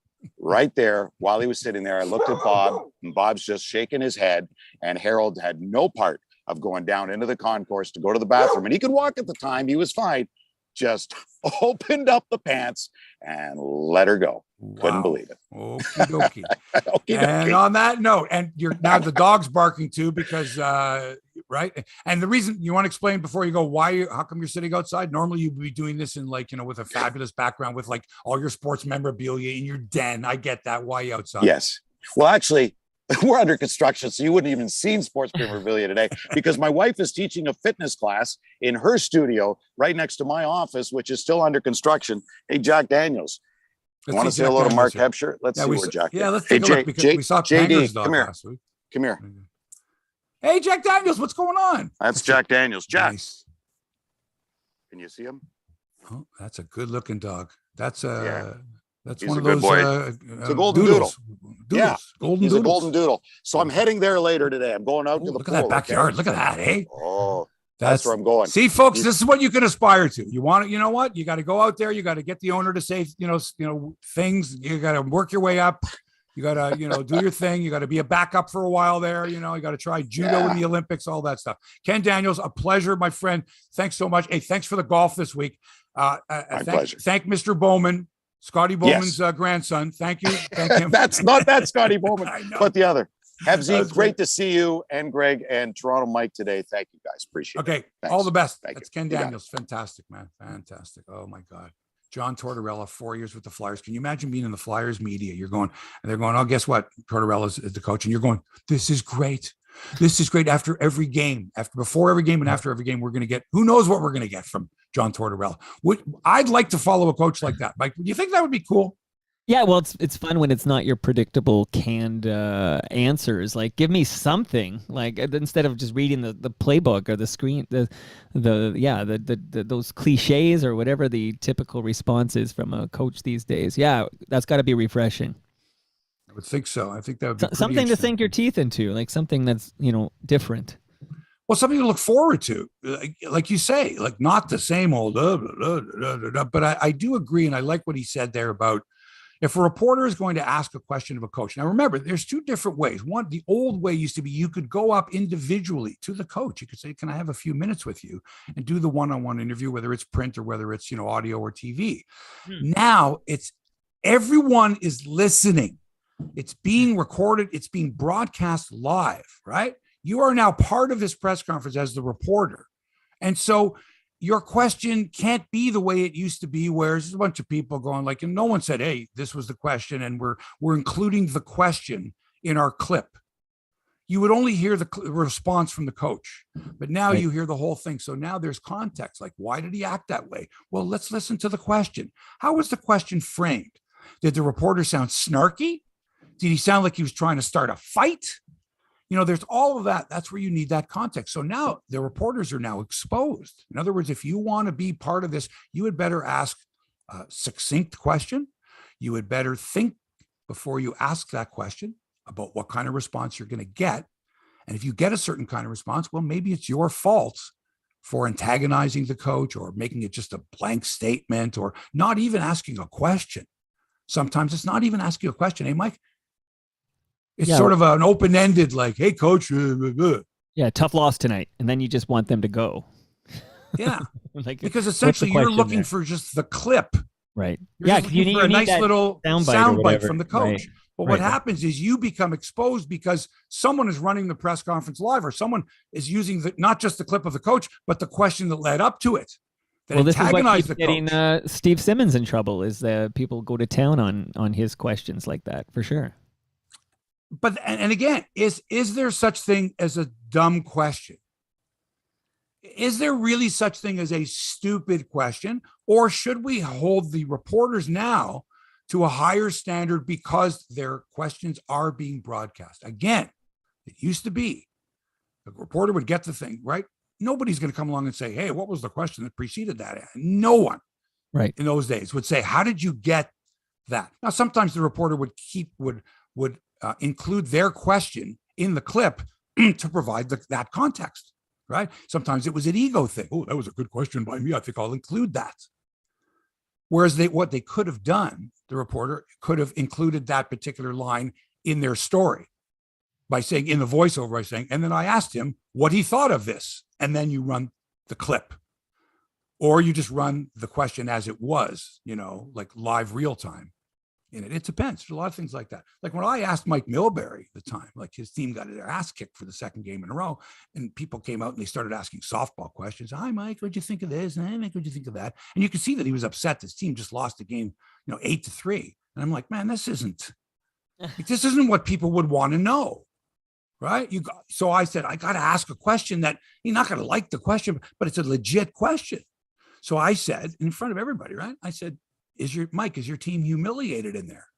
Right there, while he was sitting there, I looked at Bob, and Bob's just shaking his head, and Harold had no part of going down into the concourse to go to the bathroom. And he could walk at the time. He was fine. Just opened up the pants and let her go. Wow. Couldn't believe it. Okie dokie. And on that note, and now the dog's barking too, because right. And the reason you want to explain before you go, how come you're sitting outside? Normally you'd be doing this in with a fabulous background with like all your sports memorabilia in your den. I get that. Why are you outside? Yes. Well, actually, we're under construction, so you wouldn't even seen sports memorabilia today, because my wife is teaching a fitness class in her studio right next to my office, which is still under construction. Hey, Jack Daniels. You want to say hello to Mark Hebscher? Let's see where Jack is. Yeah, let's take a look, because we saw JD, come here. Come here. Hey, Jack Daniels, what's going on? That's Jack Daniels. Jack. Nice. Can you see him? Oh, that's a good-looking dog. That's He's one a of good those. boy. It's a golden doodle. Yeah, he's a golden doodle. So I'm heading there later today. I'm going out to the pool. Look at that backyard. Okay? Look at that, eh? Oh, That's where I'm going. See, folks, this is what you can aspire to. You want it, you know what? You got to go out there. You got to get the owner to say, things. You got to work your way up. You got to, do your thing. You got to be a backup for a while there. You got to try judo in the Olympics, all that stuff. Ken Daniels, a pleasure, my friend. Thanks so much. Hey, thanks for the golf this week. My pleasure. Thank Mr. Bowman, Scotty Bowman's grandson. Thank you. Thank him. That's not that Scotty Bowman, but the other. Hebsy, great to see you and Greg and Toronto Mike today. Thank you guys. Appreciate it. Okay. Thanks. All the best. Thank That's you. Ken Daniels. Fantastic, man. Fantastic. Oh my God. John Tortorella, 4 years with the Flyers. Can you imagine being in the Flyers media? You're going, and they're going, oh, guess what? Tortorella's the coach. And you're going, this is great. This is great. After every game, before every game and after every game, we're going to get, who knows what we're going to get from John Tortorella. I'd like to follow a coach like that. Mike, do you think that would be cool? Yeah, well, it's fun when it's not your predictable canned answers. Like, give me something. Like, instead of just reading the playbook or the screen, those cliches or whatever the typical response is from a coach these days. Yeah, that's got to be refreshing. I would think so. I think that would be something to sink your teeth into, like something that's different. Well, something to look forward to, like you say, like not the same old. But I do agree, and I like what he said there about. If a reporter is going to ask a question of a coach, now remember, there's two different ways. One, the old way used to be you could go up individually to the coach. You could say, "Can I have a few minutes with you?" and do the one-on-one interview, whether it's print or whether it's audio or TV. Now it's everyone is listening. It's being recorded. It's being broadcast live. Right? You are now part of his press conference as the reporter, and so. Your question can't be the way it used to be, where there's a bunch of people going like, and no one said, hey, this was the question, and we're including the question in our clip. You would only hear the response from the coach, but now you hear the whole thing. So now there's context, like, why did he act that way? Well, let's listen to the question. How was the question framed? Did the reporter sound snarky? Did he sound like he was trying to start a fight? There's all of that. That's where you need that context. So now the reporters are now exposed. In other words, if you want to be part of this, you would better ask a succinct question. You would better think before you ask that question about what kind of response you're going to get. And if you get a certain kind of response, well, maybe it's your fault for antagonizing the coach or making it just a blank statement or not even asking a question. Sometimes it's not even asking a question. Hey, Mike, it's sort of an open-ended, like, hey, coach. Yeah, tough loss tonight. And then you just want them to go. Yeah, because essentially you're looking for just the clip. Right. You're you need a nice little soundbite from the coach. Right. But what happens is you become exposed because someone is running the press conference live or someone is using not just the clip of the coach, but the question that led up to it. Well, this is what keeps getting Steve Simmons in trouble is that people go to town on his questions like that, for sure. But and again, is there such thing as a dumb question? Is there really such thing as a stupid question? Or should we hold the reporters now to a higher standard because their questions are being broadcast? Again, it used to be the reporter would get the thing, right? Nobody's going to come along and say, hey, what was the question that preceded that? No one in those days would say, how did you get that? Now, sometimes the reporter would include their question in the clip to provide that context, right? Sometimes it was an ego thing. Oh, that was a good question by me. I think I'll include that. Whereas what they could have done, the reporter could have included that particular line in their story by saying, in the voiceover, by saying, and then I asked him what he thought of this. And then you run the clip. Or you just run the question as it was, like live real time. It depends. There's a lot of things like that. Like when I asked Mike Milbury at the time, like his team got their ass kicked for the second game in a row, and people came out and they started asking softball questions. Hi, Mike, what'd you think of this? Hey, Mike, what'd you think of that? And you could see that he was upset. His team just lost the game, 8-3. And I'm like, man, this isn't what people would want to know, right? So I said, I got to ask a question that you're not going to like the question, but it's a legit question. So I said in front of everybody, right? I said, is your team humiliated in there?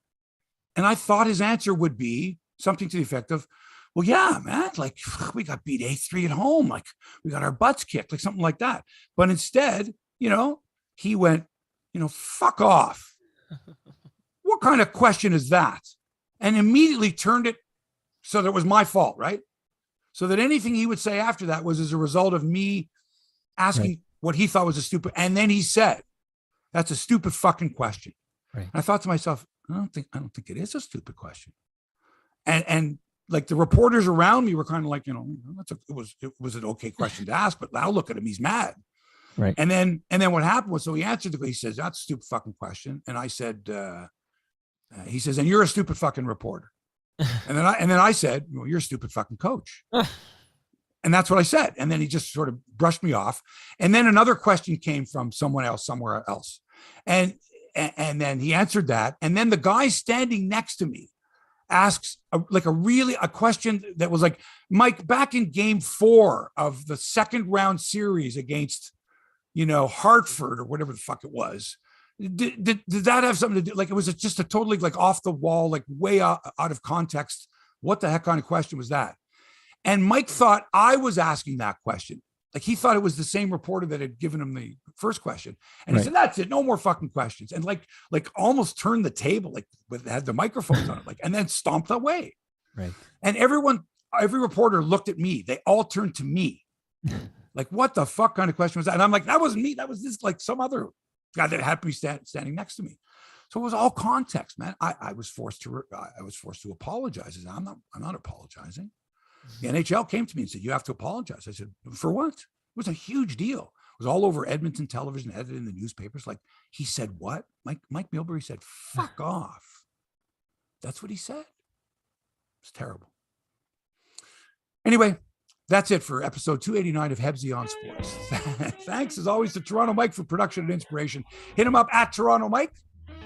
And I thought his answer would be something to the effect of, well, yeah, man, like we got beat 8-3 at home. Like we got our butts kicked, like something like that. But instead, he went, fuck off. What kind of question is that? And immediately turned it so that it was my fault, right? So that anything he would say after that was as a result of me asking what he thought was a stupid. And then he said, "That's a stupid fucking question." Right. And I thought to myself, I don't think it is a stupid question. And like the reporters around me were kind of like, it was an okay question to ask, but now look at him, he's mad. Right. And then what happened was, so he answered he says, "That's a stupid fucking question." And I said, he says, "And you're a stupid fucking reporter." and then I said, "Well, you're a stupid fucking coach." And that's what I said. And then he just sort of brushed me off. And then another question came from someone else, somewhere else. And then he answered that. And then the guy standing next to me asks a question that was like, "Mike, back in game 4 of the second round series against, Hartford or whatever the fuck it was, did that have something to do?" Like, it was just a totally like off the wall, like way out of context. What the heck kind of question was that? And Mike thought I was asking that question. Like, he thought it was the same reporter that had given him the first question. And he said, "That's it. No more fucking questions." And like almost turned the table, like had the microphones on it, and then stomped away. Right. And every reporter looked at me. They all turned to me. Like, what the fuck kind of question was that? And I'm like, that wasn't me. That was this, like, some other guy that happened to be standing next to me. So it was all context, man. I was forced to apologize. I said, I'm not apologizing. The NHL came to me and said, "You have to apologize." I said, "For what?" It was a huge deal. It was all over Edmonton television, edited in the newspapers. Like, he said, "What?" Mike Milbury said, "Fuck off." That's what he said. It's terrible. Anyway, that's it for episode 289 of Hebsy on Sports. Thanks, as always, to Toronto Mike for production and inspiration. Hit him up at Toronto Mike.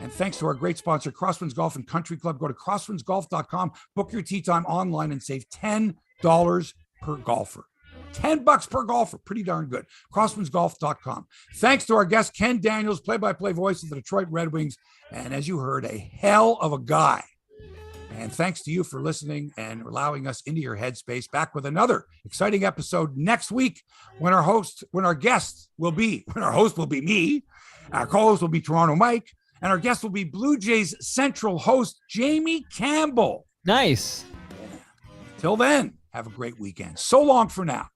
And thanks to our great sponsor, Crosswinds Golf and Country Club. Go to crosswindsgolf.com, book your tee time online, and save $10 per golfer. $10 per golfer. Pretty darn good. Crosswindsgolf.com. Thanks to our guest, Ken Daniels, play-by-play voice of the Detroit Red Wings. And as you heard, a hell of a guy. And thanks to you for listening and allowing us into your headspace. Back with another exciting episode next week when our host will be me. Our co-host will be Toronto Mike. And our guest will be Blue Jays Central host Jamie Campbell. Nice. Till then, have a great weekend. So long for now.